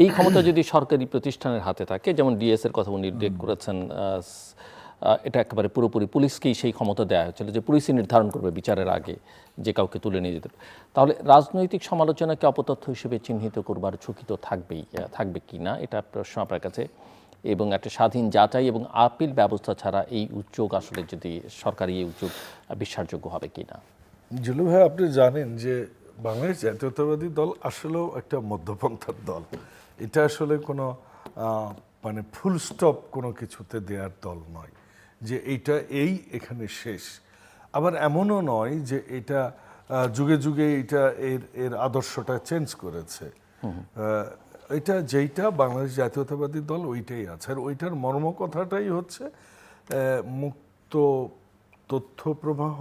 এই ক্ষমতা যদি সরকারি প্রতিষ্ঠানের হাতে থাকে, যেমন ডিএস এর কথা উনি উল্লেখ করেছেন, এটা একেবারে পুরোপুরি পুলিশকেই সেই ক্ষমতা দেওয়া হয়েছিল যে পুলিশই নির্ধারণ করবে বিচারের আগে যে কাউকে তুলে নিয়ে যেতে, তাহলে রাজনৈতিক সমালোচনাকে অপতথ্য হিসেবে চিহ্নিত করবার ঝুঁকি তো থাকবে কি না, এটা প্রশ্ন আপনার কাছে। এবং একটা স্বাধীন যাচাই এবং আপিল ব্যবস্থা ছাড়া এই উদ্যোগ আসলে যদি সরকারি এই উদ্যোগ বিশ্বাসযোগ্য হবে কি না? জুলু ভাই, আপনি জানেন যে বাংলাদেশ জাতীয়তাবাদী দল আসলেও একটা মধ্যপন্থার দল। এটা আসলে কোনো মানে ফুল স্টপ কোনো কিছুতে দেওয়ার দল নয় যে এইটা এখানে শেষ। আবার এমনও নয় যে এটা যুগে যুগে এটা এর আদর্শটা চেঞ্জ করেছে। এটা যেইটা বাংলাদেশ জাতীয়তাবাদী দল ওইটাই আছে, আর ওইটার মর্ম কথাটাই হচ্ছে মুক্ত তথ্য প্রবাহ,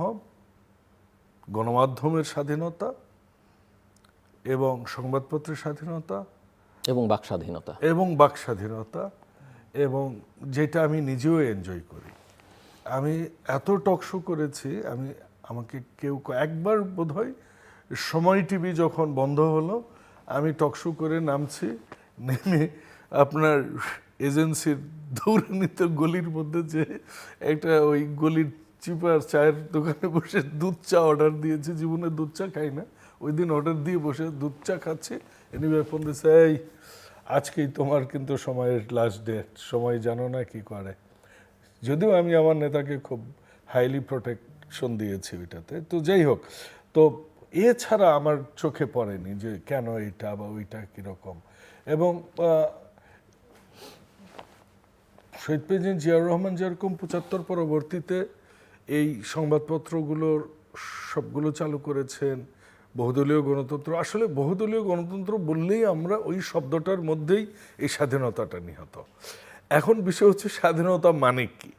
গণমাধ্যমের স্বাধীনতা এবং সংবাদপত্রের স্বাধীনতা এবং বাক স্বাধীনতা, এবং যেটা আমি নিজেও এনজয় করি। আমি এত টকশো করেছি, আমাকে কেউ একবার বোধহয় সময় টিভি যখন বন্ধ হলো, আমি টকশো করে নামছি, নেমে আপনার এজেন্সির দৌড়ানিত গলির মধ্যে যে একটা ওই গলির চিপার চায়ের দোকানে বসে দুধ চা অর্ডার দিয়েছি। জীবনে দুধ চা খাই না, ওই দিন অর্ডার দিয়ে বসে দুধ চা খাচ্ছি। এনিওয়ে ফোন দিয়েছে, এই আজকেই তোমার কিন্তু সময়ের লাস্ট ডেট, সময় জানো না কি করে। যদিও আমি আমার নেতাকে খুব হাইলি প্রোটেকশন দিয়েছি ওইটাতে। তো যাই হোক, তো এছাড়া আমার চোখে পড়েনি যে কেন এটা বা ওইটা কীরকম। এবং শহীদ প্রেসিডেন্ট জিয়াউর রহমান যেরকম ৭৫ পরবর্তীতে এই সংবাদপত্রগুলোর সবগুলো চালু করেছেন, বহুদলীয় গণতন্ত্র, আসলে বহুদলীয় গণতন্ত্র বললেই আমরা ওই শব্দটার মধ্যেই এই স্বাধীনতাটা নিহত। এখন বিষয় হচ্ছে স্বাধীনতা মানে কি?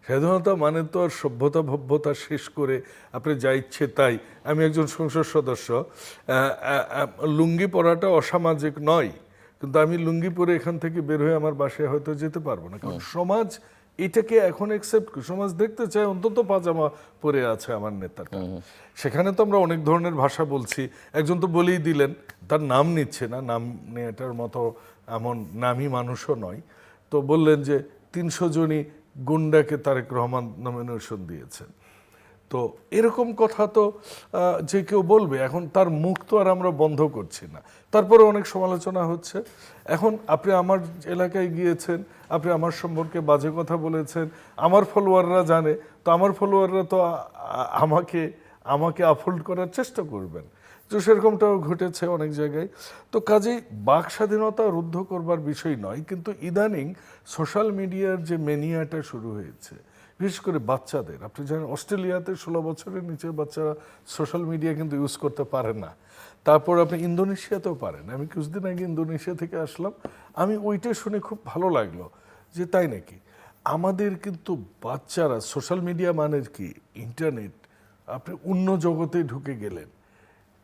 স্বাধীনতা মানে তো আর সভ্যতা ভব্যতা শেষ করে আপনি যা ইচ্ছে তাই। আমি একজন সংসদ সদস্য, লুঙ্গি পরাটা অসামাজিক নয়, কিন্তু আমি লুঙ্গি পরে এখান থেকে বের হয়ে আমার বাসায় হয়তো যেতে পারবো না, কারণ সমাজ এটাকে এখন অ্যাকসেপ্ট করে। সমাজ দেখতে চায় অন্তত পাজামা পরে আছে আমার নেতাটা। সেখানে তো আমরা অনেক ধরনের ভাষা বলছি। একজন তো বলেই দিলেন, তার নাম নিচ্ছে না, নাম নিয়ে এটার মতো এমন নামই মানুষও নয়, তো বললেন যে ৩০০ জনই গুন্ডাকে তারেক রহমান নমিনেশন দিয়েছেন। তো এরকম কথা তো যে কেউ বলবে, এখন তার মুখ তো আর আমরা বন্ধ করছি না। তারপরে অনেক সমালোচনা হচ্ছে। এখন আপনি আমার এলাকায় গিয়েছেন, আপনি আমার সম্পর্কে বাজে কথা বলেছেন, আমার ফলোয়াররা জানে, তো আমার ফলোয়াররা তো আমাকে আপহোল্ড করার চেষ্টা করবেন। তো সেরকমটাও ঘটেছে অনেক জায়গায়। তো কাজেই বাক স্বাধীনতা রুদ্ধ করবার বিষয় নয়, কিন্তু ইদানিং সোশ্যাল মিডিয়ার যে মেনিয়াটা শুরু হয়েছে, বিশেষ করে বাচ্চাদের। আপনি জানেন অস্ট্রেলিয়াতে 16 বছরের নিচের বাচ্চারা সোশ্যাল মিডিয়া কিন্তু ইউজ করতে পারে না। তারপর আপনি ইন্দোনেশিয়াতেও পারেন। আমি কিছুদিন আগে ইন্দোনেশিয়া থেকে আসলাম, আমি ওইটা শুনে খুব ভালো লাগলো যে তাই নাকি। আমাদের কিন্তু বাচ্চারা সোশ্যাল মিডিয়া মানের কি ইন্টারনেট, আপনি অন্য জগতে ঢুকে গেলেন,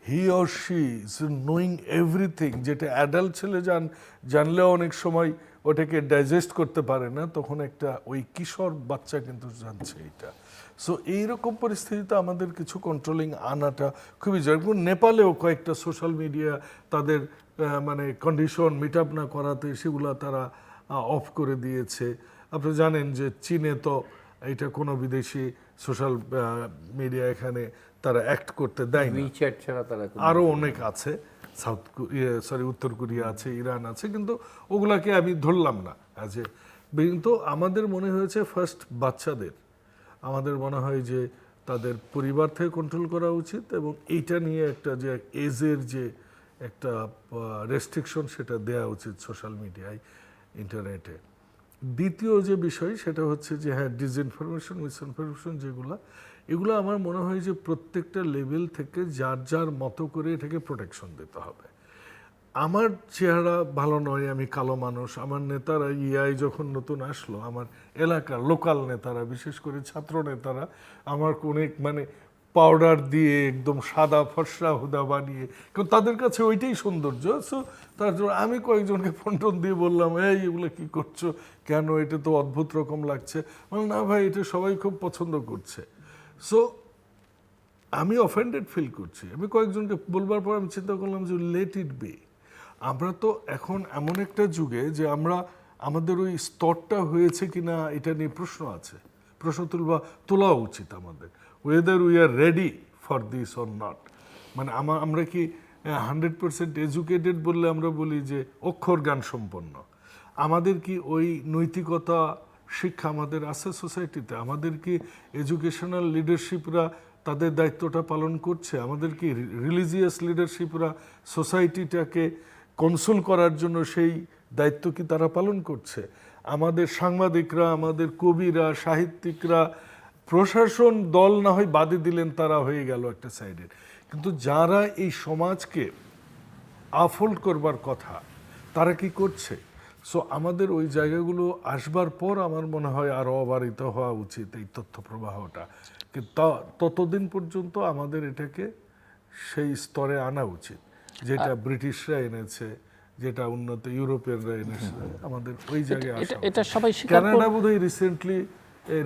he or she is knowing everything, যেটা অ্যাডাল্ট ছেলে জানলেও অনেক সময় ওটাকে ডাইজেস্ট করতে পারে না, তখন একটা ওই কিশোর বাচ্চা কিন্তু জানছে এটা। সো এইরকম পরিস্থিতিতে আমাদের কিছু কন্ট্রোলিং আনাটা খুবই জরুরি। নেপালেও কয়েকটা সোশ্যাল মিডিয়া তাদের মানে কন্ডিশন মিট আপ না করাতে সেগুলো তারা অফ করে দিয়েছে। আপনি জানেন যে চীনে তো এটা কোনো বিদেশি সোশ্যাল মিডিয়া এখানে তারা অ্যাক্ট করতে দেয় না। উইচ্যাট ছাড়া তারা আরও অনেক আছে, উত্তর কোরিয়া আছে, ইরান আছে, কিন্তু ওগুলাকে আমি ধরলাম না যে। কিন্তু আমাদের মনে হয়েছে ফার্স্ট বাচ্চাদের আমাদের মনে হয় যে তাদের পরিবার থেকে কন্ট্রোল করা উচিত, এবং এইটা নিয়ে একটা যে এজের যে একটা রেস্ট্রিকশন সেটা দেওয়া উচিত সোশ্যাল মিডিয়ায়, ইন্টারনেটে। দ্বিতীয় যে বিষয় সেটা হচ্ছে যে হ্যাঁ, ডিসইনফরমেশন, মিসইনফরমেশন এগুলো আমার মনে হয় যে প্রত্যেকটা লেভেল থেকে যার যার মতো করে এটাকে প্রোটেকশন দিতে হবে। আমার চেহারা ভালো নয়, আমি কালো মানুষ, আমার নেতারা ইআই যখন নতুন আসলো, আমার এলাকার লোকাল নেতারা, বিশেষ করে ছাত্র নেতারা আমার অনেক মানে পাউডার দিয়ে একদম সাদা ফর্সা হুদা বানিয়ে, কারণ তাদের কাছে ওইটাই সৌন্দর্য। সো তার জন্য আমি কয়েকজনকে ফোন টোন দিয়ে বললাম, এই এগুলো কী করছো, কেন, এটা তো অদ্ভুত রকম লাগছে। মানে না ভাই, এটা সবাই খুব পছন্দ করছে। সো আমি অফেন্ডেড ফিল করছি। আমি কয়েকজনকে বলবার পর আমি চিন্তা করলাম যে লেট ইট বি। আমরা তো এখন এমন একটা যুগে যে আমাদের ওই স্তরটা হয়েছে কিনা এটা নিয়ে প্রশ্ন আছে, প্রশ্ন তোলা উচিত আমাদের, weather we are ready for this or not. মানে আমরা কি 100% এডুকেটেড বললে আমরা বলি যে অক্ষর জ্ঞান সম্পন্ন, আমাদের কি ওই নৈতিকতা শিক্ষা আমাদের আছে সোসাইটিতে? আমাদের কি এডুকেশনাল লিডারশিপরা তাদের দায়িত্বটা পালন করছে? আমাদের কি রিলিজিয়াস লিডারশিপরা সোসাইটিটাকে কনসোল করার জন্য সেই দায়িত্ব কি তারা পালন করছে? আমাদের সাংবাদিকরা, আমাদের কবিরা, সাহিত্যিকরা, প্রশাসন দল না হয় বাদে দিলেন, তারা হয়ে গেল একটা সাইডের, কিন্তু যারা এই সমাজকে আফোল্ড করবার কথা তারা কি করছে? সো আমাদের ওই জায়গাগুলো আসবার পর আমার মনে হয় আরও অবারিত হওয়া উচিত এই তথ্য প্রবাহটা। কিন্তু ততদিন পর্যন্ত আমাদের এটাকে সেই স্তরে আনা উচিত যেটা ব্রিটিশরা এনেছে, যেটা উন্নত ইউরোপিয়ানরা এনেছে, আমাদের ওই জায়গায় আসা। এটা সবাই স্বীকার করে। কানাডা বোধহয় রিসেন্টলি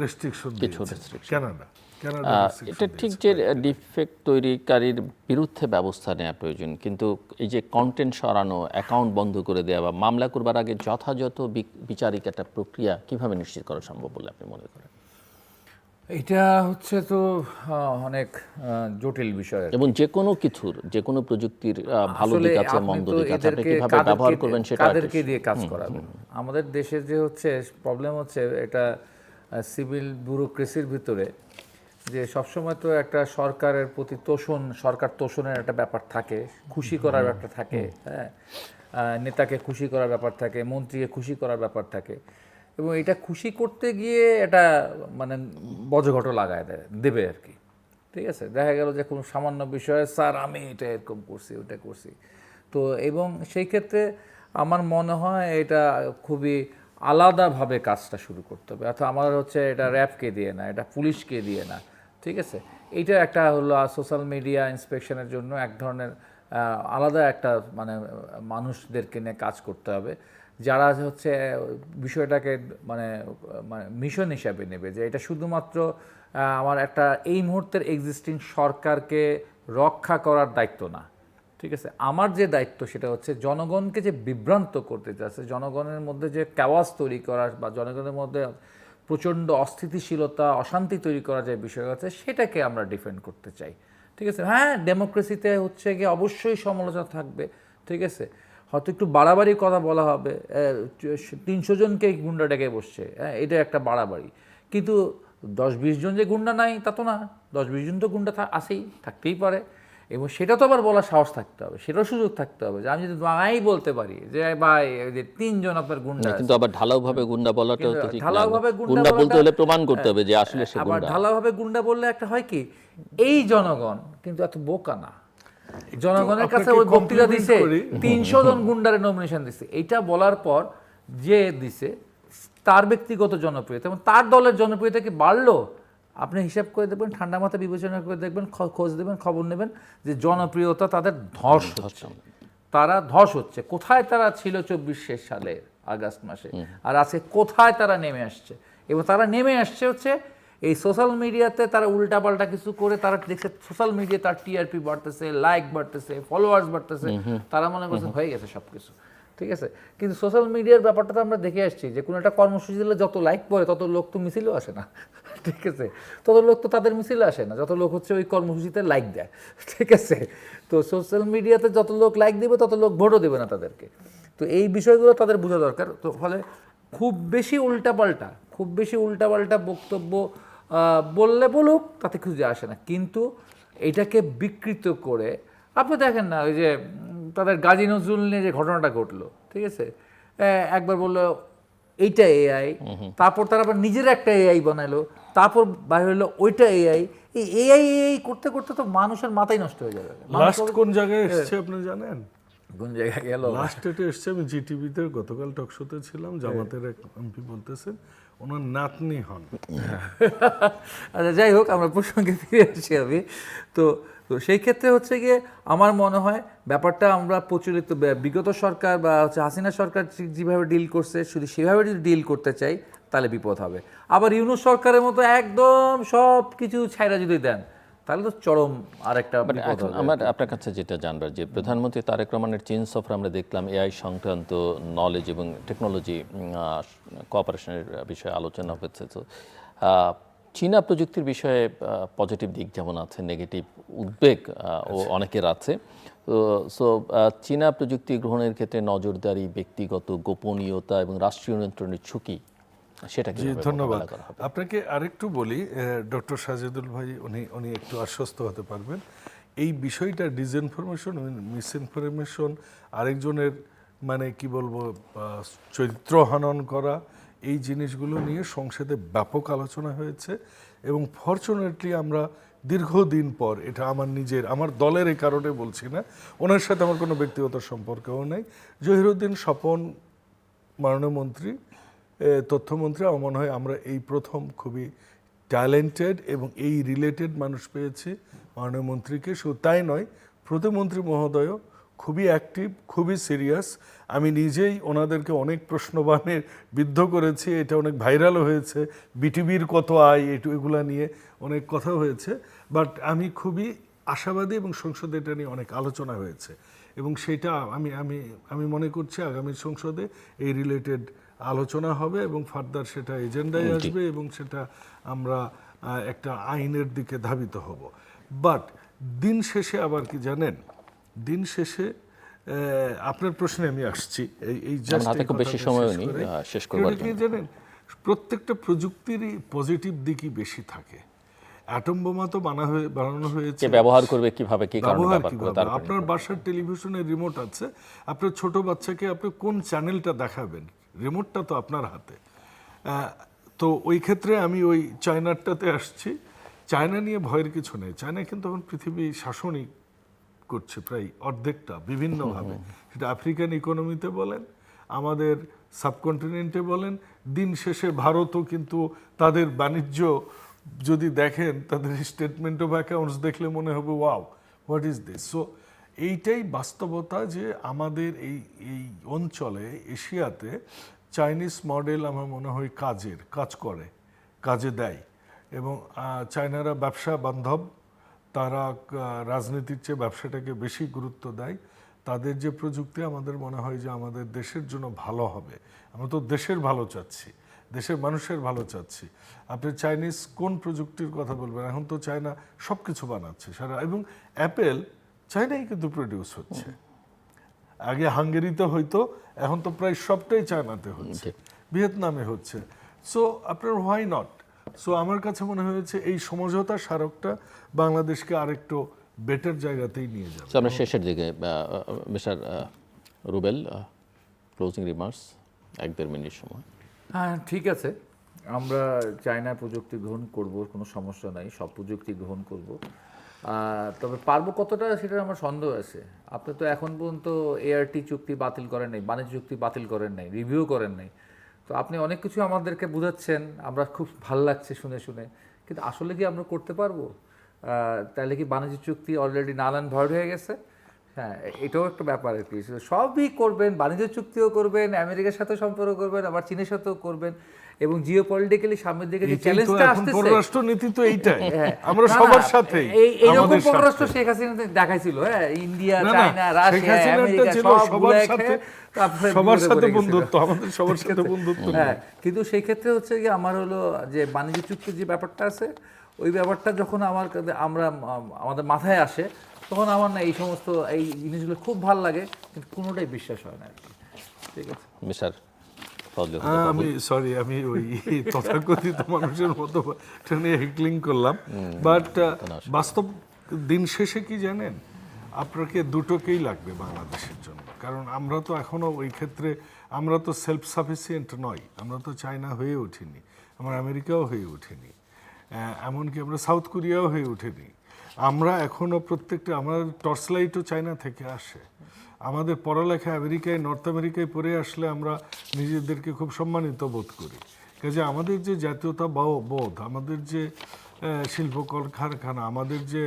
রেস্ট্রিকশন দিয়েছে, কানাডা। এটা ঠিক যে ডিফেক্ট তৈরিকারীর বিরুদ্ধে ব্যবস্থা নেওয়া প্রয়োজন, কিন্তু এই যে কন্টেন্ট সরানো, অ্যাকাউন্ট বন্ধ করে দেওয়া বা মামলা করবার আগে যথাযথ বিচারিক একটা প্রক্রিয়া কিভাবে নিশ্চিত করা সম্ভব বলে আপনি মনে করেন? এটা হচ্ছে তো অনেক জটিল বিষয়, এবং যে কোনো কিছুর, যে কোনো প্রযুক্তির ভালো দিক আছে, মন্দ দিক আছে, আপনি কিভাবে ব্যবহার করবেন সেটা কাদেরকে দিয়ে কাজ করাবেন। আমাদের দেশে যে হচ্ছে প্রবলেম হচ্ছে, এটা সিভিল ব্যুরোক্রেসির ভিতরে যে সবসময় তো একটা সরকারের প্রতি সরকার তোষণের একটা ব্যাপার থাকে, খুশি করার ব্যাপার থাকে, হ্যাঁ, নেতাকে খুশি করার ব্যাপার থাকে, মন্ত্রীকে খুশি করার ব্যাপার থাকে, এবং এটা খুশি করতে গিয়ে এটা মানে বজ্রঘট লাগায় দেবে আর কি। ঠিক আছে, দেখা গেল যে কোনো সামান্য বিষয়ে স্যার আমি এটা এরকম করছি, ওটা করছি, তো এবং সেই ক্ষেত্রে আমার মনে হয় এটা খুবই আলাদাভাবে কাজটা শুরু করতে হবে। অর্থাৎ আমার হচ্ছে এটা র্যাবকে দিয়ে না, এটা পুলিশকে দিয়ে না, ঠিক আছে, এইটা একটা হলো সোশ্যাল মিডিয়া ইন্সপেকশনের জন্য এক ধরনের আলাদা একটা মানে মানুষদেরকে নিয়ে কাজ করতে হবে, যারা হচ্ছে বিষয়টাকে মানে মিশন হিসাবে নেবে, যে এটা শুধুমাত্র আমার একটা এই মুহূর্তের এক্সিস্টিং সরকারকে রক্ষা করার দায়িত্ব না। ঠিক আছে, আমার যে দায়িত্ব সেটা হচ্ছে জনগণকে যে বিভ্রান্ত করতে চাচ্ছে, জনগণের মধ্যে যে ক্যাওয়াস তৈরি করা বা জনগণের মধ্যে প্রচণ্ড অস্থিতিশীলতা, অশান্তি তৈরি করার যে বিষয় আছে সেটাকে আমরা ডিফেন্ড করতে চাই। ঠিক আছে, হ্যাঁ, ডেমোক্রেসিতে হচ্ছে গিয়ে অবশ্যই সমালোচনা থাকবে, ঠিক আছে, হয়তো একটু বাড়াবাড়ি কথা বলা হবে, 300 জনকে গুন্ডা ডেকে বসছে, হ্যাঁ, এটা একটা বাড়াবাড়ি, কিন্তু 10-20 জন যে গুন্ডা নাই তা তো না, 10-20 জন তো গুন্ডা আসেই, থাকতেই পারে, এবং সেটা তো আবার বলার সাহস থাকতে হবে, সেটাও সুযোগ থাকতে হবে যে আমি যদি নাই বলতে পারি যে ভাই যে 3 জন আপনার গুন্ডা, কিন্তু আবার ঢালাওভাবে গুন্ডা বলাটাও তো ঠিক না। ঢালাওভাবে গুন্ডা বলতে হলে প্রমাণ করতে হবে যে আসলে সে আবার গুন্ডা। ঢালাওভাবে গুন্ডা বললে একটা হয় কি, এই জনগণ কিন্তু এত বোকা না, জনগণের কাছে ওই বক্তৃতা দিছে 300 জন গুন্ডারে নমিনেশন দিছে, এইটা বলার পর যে দিছে তার ব্যক্তিগত জনপ্রিয়তা এবং তার দলের জনপ্রিয়তা কি বাড়লো, আপনি হিসাব করে দেখবেন, ঠান্ডা মাথায় বিবেচনা করে দেখবেন, খোঁজ দেবেন, খবর নেবেন যে জনপ্রিয়তা তাদের ধস হচ্ছে, তারা ধস হচ্ছে। কোথায় তারা ছিল 24 সালে আগস্ট মাসে, আর আজকে কোথায় তারা নেমে আসছে। এবং তারা নেমে আসছে হচ্ছে এই সোশ্যাল মিডিয়াতে, তারা উল্টাপাল্টা কিছু করে তারা দেখছে সোশ্যাল মিডিয়ায় তার টিআরপি বাড়তেছে, লাইক বাড়তেছে, ফলোয়ার্স বাড়তেছে, তারা মনে করছে হয়ে গেছে সব কিছু, ঠিক আছে। কিন্তু সোশ্যাল মিডিয়ার ব্যাপারটা তো আমরা দেখে আসছি যে কোনো একটা কর্মসূচি দিলে যত লাইক পড়ে তত লোক তো মিছিলেও আসে না, ঠিক আছে, তত লোক তো তাদের মিছিলে আসে না যত লোক হচ্ছে ওই কর্মসূচিতে লাইক দেয়, ঠিক আছে। তো সোশ্যাল মিডিয়াতে যত লোক লাইক দেবে তত লোক ভোটও দেবে না তাদেরকে। তো এই বিষয়গুলো তাদের বোঝা দরকার। তো ফলে খুব বেশি উল্টাপাল্টা বক্তব্য বললে বলুক, তাতে কিছু যায় আসে না। কিন্তু এটাকে বিকৃত করে আপনি দেখেন না, ওই যে তাদের গাজী নজরুল নিয়ে যে ঘটনাটা ঘটলো, ঠিক আছে, একবার বললো এইটা এআই, তারপর তারা আবার নিজের একটা এআই বানালো, তারপর বাইরে হলো ওইটা এআই। এই এআই করতে করতে তো মানুষের মাথাই নষ্ট হয়ে যাবে। লাস্ট কোন জায়গায় এসছে আপনি জানেন? কোন জায়গায় গেল লাস্ট এটা এসছে, আমি জিটিভিতে গতকাল টক শোতে ছিলাম, জামাতের এক এমপি বলতেছেন ওনার নাতনি হন। আচ্ছা, যাই হোক, আমরা প্রসঙ্গে ফিরে আসছি। আমি তো তো সেই ক্ষেত্রে হচ্ছে গিয়ে আমার মনে হয় ব্যাপারটা আমরা প্রচলিত বিগত সরকার বা হচ্ছে হাসিনা সরকার যেভাবে ডিল করছে, শুধু সেভাবে যদি ডিল করতে চাই তাহলে বিপদ হবে। আবার ইউনূস সরকারের মতো একদম সব কিছু ছাইরা যদি দেন তাহলে তো চরম আরেকটা বিপদ হবে। আমার আপনার কাছে যেটা জানবার, যে প্রধানমন্ত্রী তারেক রহমানের চীন সফর আমরা দেখলাম এআই সংক্রান্ত নলেজ এবং টেকনোলজি কোঅপারেশনের বিষয়ে আলোচনা হচ্ছে। তো চীনা প্রযুক্তির বিষয়ে পজিটিভ দিক যেমন আছে, নেগেটিভ উদ্বেগ ও অনেকের আছে। তো চীনা প্রযুক্তি গ্রহণের ক্ষেত্রে নজরদারি, ব্যক্তিগত গোপনীয়তা এবং রাষ্ট্রীয় নিয়ন্ত্রণের ঝুঁকি, সেটা কি ধন্যবাদ আপনাকে। আরেকটু বলি, ডক্টর সাজেদুল ভাই উনি একটু আশ্বস্ত হতে পারবেন। এই বিষয়টা ডিসইনফরমেশন, মিসইনফরমেশন, আরেকজনের মানে কি বলবো চরিত্র হনন করা, এই জিনিসগুলো নিয়ে সংসদে ব্যাপক আলোচনা হয়েছে। এবং ফরচুনেটলি আমরা দীর্ঘদিন পর, এটা আমার দলের এই কারণে বলছি না, ওনার সাথে আমার কোনো ব্যক্তিগত সম্পর্কও নেই, জহিরুদ্দিন স্বপন মাননীয় মন্ত্রী, তথ্যমন্ত্রী, আমার মনে হয় আমরা এই প্রথম খুবই ট্যালেন্টেড এবং এই রিলেটেড মানুষ পেয়েছি মাননীয় মন্ত্রীকে। শুধু তাই নয়, প্রতিমন্ত্রী মহোদয়ও খুবই অ্যাক্টিভ, খুবই সিরিয়াস। আমি নিজেই ওনাদেরকে অনেক প্রশ্নবাণে বিদ্ধ করেছি, এটা অনেক ভাইরালও হয়েছে, বিটিভির কত আয়, এগুলা নিয়ে অনেক কথা হয়েছে। বাট আমি খুবই আশাবাদী এবং সংসদে এটা নিয়ে অনেক আলোচনা হয়েছে এবং সেটা আমি মনে করছি আগামী সংসদে এই রিলেটেড আলোচনা হবে এবং ফার্দার সেটা এজেন্ডায় আসবে এবং সেটা আমরা একটা আইনের দিকে ধাবিত হব। বাট দিন শেষে আবার কি জানেন, দিন শেষে আপনার প্রশ্নে আমি আসছি, এই বেশি সময় শেষ করবার কি জানেন, প্রত্যেকটা প্রযুক্তিরই পজিটিভ দিকই বেশি থাকে। অ্যাটম বোমা তো বানানো হয়েছে, ব্যবহার করবে কিভাবে, কি আপনার বাসার টেলিভিশনের রিমোট আছে, আপনার ছোট বাচ্চাকে আপনি কোন চ্যানেলটা দেখাবেন, রিমোটটা তো আপনার হাতে। তো ওই ক্ষেত্রে আমি ওই চায়নাটাতে আসছি। চায়না নিয়ে ভয়ের কিছু নেই, চায়না কিন্তু এখন পৃথিবী শাসনই করছে প্রায় অর্ধেকটা বিভিন্নভাবে, সেটা আফ্রিকান ইকোনমিতে বলেন, আমাদের সাবকন্টিনেন্টে বলেন। দিন শেষে ভারতও কিন্তু তাদের বাণিজ্য যদি দেখেন, তাদের স্টেটমেন্ট অফ অ্যাকাউন্টস দেখলে মনে হবে wow, what is this. So এইটাই বাস্তবতা যে আমাদের এই অঞ্চলে, এশিয়াতে চাইনিজ মডেল আমার মনে হয় কাজে দেয় এবং চায়নারা ব্যবসা বান্ধব, তারা রাজনীতির চেয়ে ব্যবসাটাকে বেশি গুরুত্ব দেয়। তাদের যে প্রযুক্তি আমাদের মনে হয় যে আমাদের দেশের জন্য ভালো হবে। আমরা তো দেশের ভালো চাচ্ছি, দেশের মানুষের ভালো চাচ্ছি। আপনি চাইনিজ কোন প্রযুক্তির কথা বলবেন? এখন তো চায়না সব কিছু বানাচ্ছে সারা, এবং অ্যাপেল চায়নাই কিন্তু প্রডিউস হচ্ছে। আগে হাঙ্গেরিতে হইতো, এখন তো প্রায় সবটাই চায়নাতে হচ্ছে, ভিয়েতনামে হচ্ছে। সো আপনার হোয়াই নট। সো আমার কাছে মনে হয়েছে এই সমঝোতা স্মারকটা বাংলাদেশকে আরেকটু বেটার জায়গাতেই নিয়ে যাবে। আমরা শেষের দিকে mister Rubel, closing remarks, 1-1.5 minute সময়। হ্যাঁ, ঠিক আছে, আমরা চায়না প্রযুক্তি গ্রহণ করব, কোনো সমস্যা নাই, সব প্রযুক্তি গ্রহণ করব। তবে পারবো কতটা সেটা আমার সন্দেহ আছে। আপনি তো এখন পর্যন্ত ART চুক্তি বাতিল করেন নাই, বাণিজ্য চুক্তি বাতিল করেন নাই, রিভিউ করেন নাই। তো তো আপনি অনেক কিছু আমাদেরকে বোঝাচ্ছেন, আমরা খুব ভালো লাগছে শুনে শুনে, কিন্তু আসলে কি আমরা করতে পারবো? তাহলে কি বাণিজ্য চুক্তি অলরেডি নাল অ্যান্ড ভয়েড হয়ে গেছে? হ্যাঁ, এটাও একটা ব্যাপার আর কি। সবই করবেন, বাণিজ্য চুক্তিও করবেন, আমেরিকার সাথেও সম্পর্ক করবেন, আবার চীনের সাথেও করবেন, এবং জিও পলিটিক্যালি সামনের দিকে যে চ্যালেঞ্জটা আসতেছে, পররাষ্ট্র নীতি তো এইটাই, হ্যাঁ, আমরা সবার সাথেই এইরকম পররাষ্ট্র শেখ হাসিনা দেখাইছিল। হ্যাঁ, ইন্ডিয়া, চায়না, রাশিয়া, আমেরিকা সব গুলায় খেয়ে তারপরে সবার সাথে বিপদে পড়ে বন্ধুত্ব, আমাদের সবার সাথে বন্ধুত্ব। হ্যাঁ, কিন্তু সেই ক্ষেত্রে হচ্ছে কি আমার হলো যে বাণিজ্য চুক্তির যে ব্যাপারটা আছে, ওই ব্যাপারটা যখন আমাদের মাথায় আসে, তখন আমার না এই সমস্ত এই জিনিসগুলো খুব ভালো লাগে, কিন্তু কোনোটাই বিশ্বাস হয় না আর কি। ঠিক আছে মিস্টার ফজলে আমি সরি, আমি ওই তথাকথিত মানুষের মতো নিয়ে হেকলিং করলাম, বাট বাস্তব দিন শেষে কি জানেন, আপনাকে দুটোকেই লাগবে বাংলাদেশের জন্য। কারণ আমরা তো এখনো ওই ক্ষেত্রে আমরা তো সেলফ সাফিসিয়েন্ট নই, আমরা তো চায়না হয়ে উঠিনি, আমরা আমেরিকাও হয়ে উঠিনি, এমনকি আমরা সাউথ কোরিয়াও হয়ে উঠিনি। আমরা এখনো প্রত্যেকটা, আমাদের টর্চ লাইটও চায়না থেকে আসে। আমাদের পড়ালেখা আমেরিকায়, নর্থ আমেরিকায় পড়ে আসলে আমরা নিজেদেরকে খুব সম্মানিত বোধ করি। কাজে আমাদের যে জাতীয়তা বোধ, আমাদের যে শিল্প কারখানা, আমাদের যে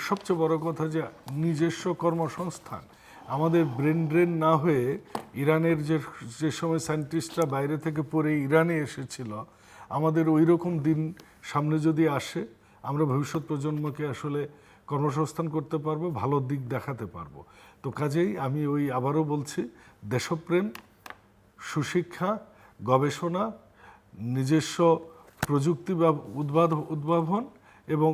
সবচেয়ে বড় কথা যে নিজস্ব কর্মসংস্থান, আমাদের ব্রেন ড্রেন না হয়ে ইরানের যে সময় সায়েন্টিস্টরা বাইরে থেকে পড়ে ইরানে এসেছিল, আমাদের ওই রকম দিন সামনে যদি আসে, আমরা ভবিষ্যৎ প্রজন্মকে আসলে কর্মসংস্থান করতে পারবো, ভালো দিক দেখাতে পারবো। তো কাজেই আমি ওই আবারও বলছি, দেশপ্রেম, সুশিক্ষা, গবেষণা, নিজস্ব প্রযুক্তি উদ্ভাবন এবং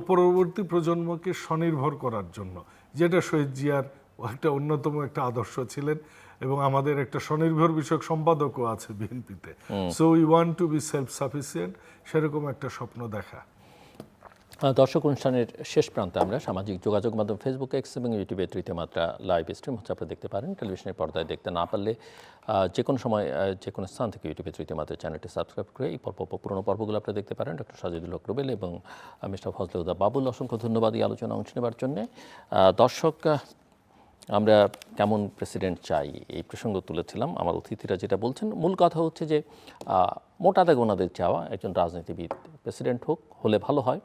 পরবর্তী প্রজন্মকে স্বনির্ভর করার জন্য, যেটা শহীদ জিয়ার একটা অন্যতম একটা আদর্শ ছিলেন, এবং আমাদের একটা স্বনির্ভর বিষয়ক সম্পাদকও আছে বিএনপিতে। So we want to B self sufficient, সেরকম একটা স্বপ্ন দেখা। দর্শক, অনুষ্ঠানের শেষ প্রান্তে আমরা সামাজিক যোগাযোগ মাধ্যম ফেসবুক, এক্স এবং ইউটিউবে তৃতীয় মাত্রা লাইভ স্ট্রিম হচ্ছে, আপনারা দেখতে পারেন। টেলিভিশনের পর্দায় দেখতে না পারলে যে কোনো সময় যে কোনো স্থান থেকে ইউটিউবে তৃতীয় মাত্রা চ্যানেলটি সাবস্ক্রাইব করে এই পুরোনো পর্বগুলো আপনারা দেখতে পারেন। ডক্টর সাজিদুল হক রুবেল এবং মিস্টার ফজলে হুদা বাবুল, অসংখ্য ধন্যবাদ এই আলোচনা অংশ নেবার জন্যে। দর্শক, আমরা কেমন প্রেসিডেন্ট চাই এই প্রসঙ্গ তুলেছিলাম। আমার অতিথিরা যেটা বলছেন, মূল কথা হচ্ছে যে মোটা দাগে ওনাদের চাওয়া একজন রাজনীতিবিদ প্রেসিডেন্ট হলে ভালো হয়।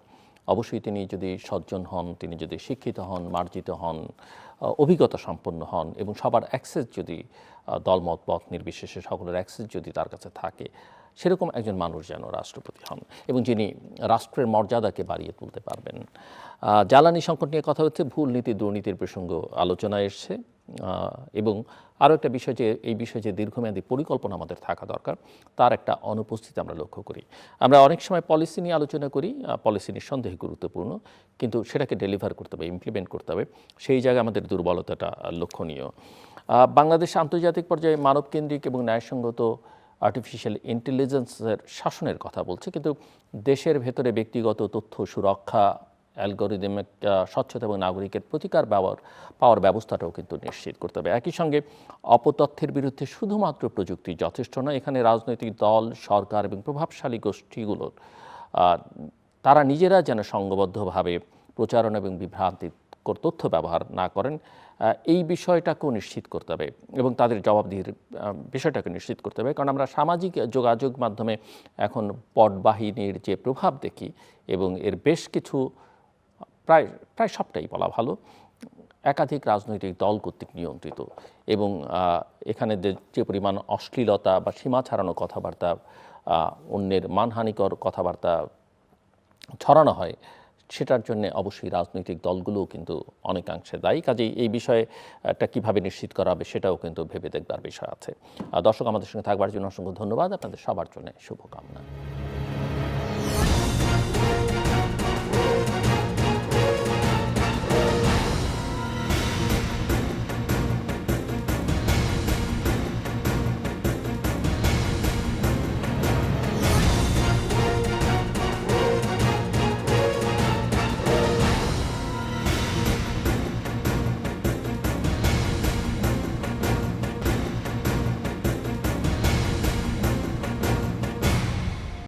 অবশ্যই তিনি যদি সজ্জন হন, তিনি যদি শিক্ষিত হন, মার্জিত হন, অভিজ্ঞতা সম্পন্ন হন, এবং সবার অ্যাক্সেস যদি দলমত পথ নির্বিশেষে সকলের অ্যাক্সেস যদি তার কাছে থাকে, সেরকম একজন মানুষ যেন রাষ্ট্রপতি হন, এবং যিনি রাষ্ট্রের মর্যাদাকে বাড়িয়ে তুলতে পারবেন। জ্বালানি সংকট নিয়ে কথা হচ্ছে, ভুল নীতি দুর্নীতির প্রসঙ্গ আলোচনায় এসছে, এবং আরও একটা বিষয় যে এই বিষয়ে যে দীর্ঘমেয়াদী পরিকল্পনা আমাদের থাকা দরকার, তার একটা অনুপস্থিতি আমরা লক্ষ্য করি। আমরা অনেক সময় পলিসি নিয়ে আলোচনা করি, পলিসি নিঃসন্দেহে গুরুত্বপূর্ণ, কিন্তু সেটাকে ডেলিভার করতে হবে, ইমপ্লিমেন্ট করতে হবে, সেই জায়গায় আমাদের দুর্বলতাটা লক্ষণীয়। বাংলাদেশ আন্তর্জাতিক পর্যায়ে মানবকেন্দ্রিক এবং ন্যায়সঙ্গত আর্টিফিশিয়াল ইন্টেলিজেন্সের শাসনের কথা বলছে, কিন্তু দেশের ভেতরে ব্যক্তিগত তথ্য সুরক্ষা, অ্যালগোরিদমিক স্বচ্ছতা এবং নাগরিকের প্রতিকার পাওয়ার ব্যবস্থাটাও কিন্তু নিশ্চিত করতে হবে। একই সঙ্গে অপতথ্যের বিরুদ্ধে শুধুমাত্র প্রযুক্তি যথেষ্ট নয়, এখানে রাজনৈতিক দল, সরকার এবং প্রভাবশালী গোষ্ঠীগুলোর তারা নিজেরা যেন সংঘবদ্ধভাবে প্রচারণা এবং বিভ্রান্তিকর তথ্য ব্যবহার না করেন, এই বিষয়টাকেও নিশ্চিত করতে হবে, এবং তাদের জবাবদিহির বিষয়টাকে নিশ্চিত করতে হবে। কারণ আমরা সামাজিক যোগাযোগ মাধ্যমে এখন পটবাহিনীর যে প্রভাব দেখি, এবং এর বেশ কিছু প্রায় সবটাই বলা ভালো একাধিক রাজনৈতিক দল কর্তৃক নিয়ন্ত্রিত, এবং এখানে যে পরিমাণ অশ্লীলতা বা সীমা ছাড়ানো কথাবার্তা, অন্যের মানহানিকর কথাবার্তা ছড়ানো হয়, সেটার জন্য অবশ্যই রাজনৈতিক দলগুলোও কিন্তু অনেকাংশে দায়ী। কাজেই এই বিষয়টা কীভাবে নিশ্চিত করা হবে সেটাও কিন্তু ভেবে দেখবার বিষয় আছে। দর্শক, আমাদের সঙ্গে থাকবার জন্য অসংখ্য ধন্যবাদ। আপনাদের সবার জন্য শুভকামনা।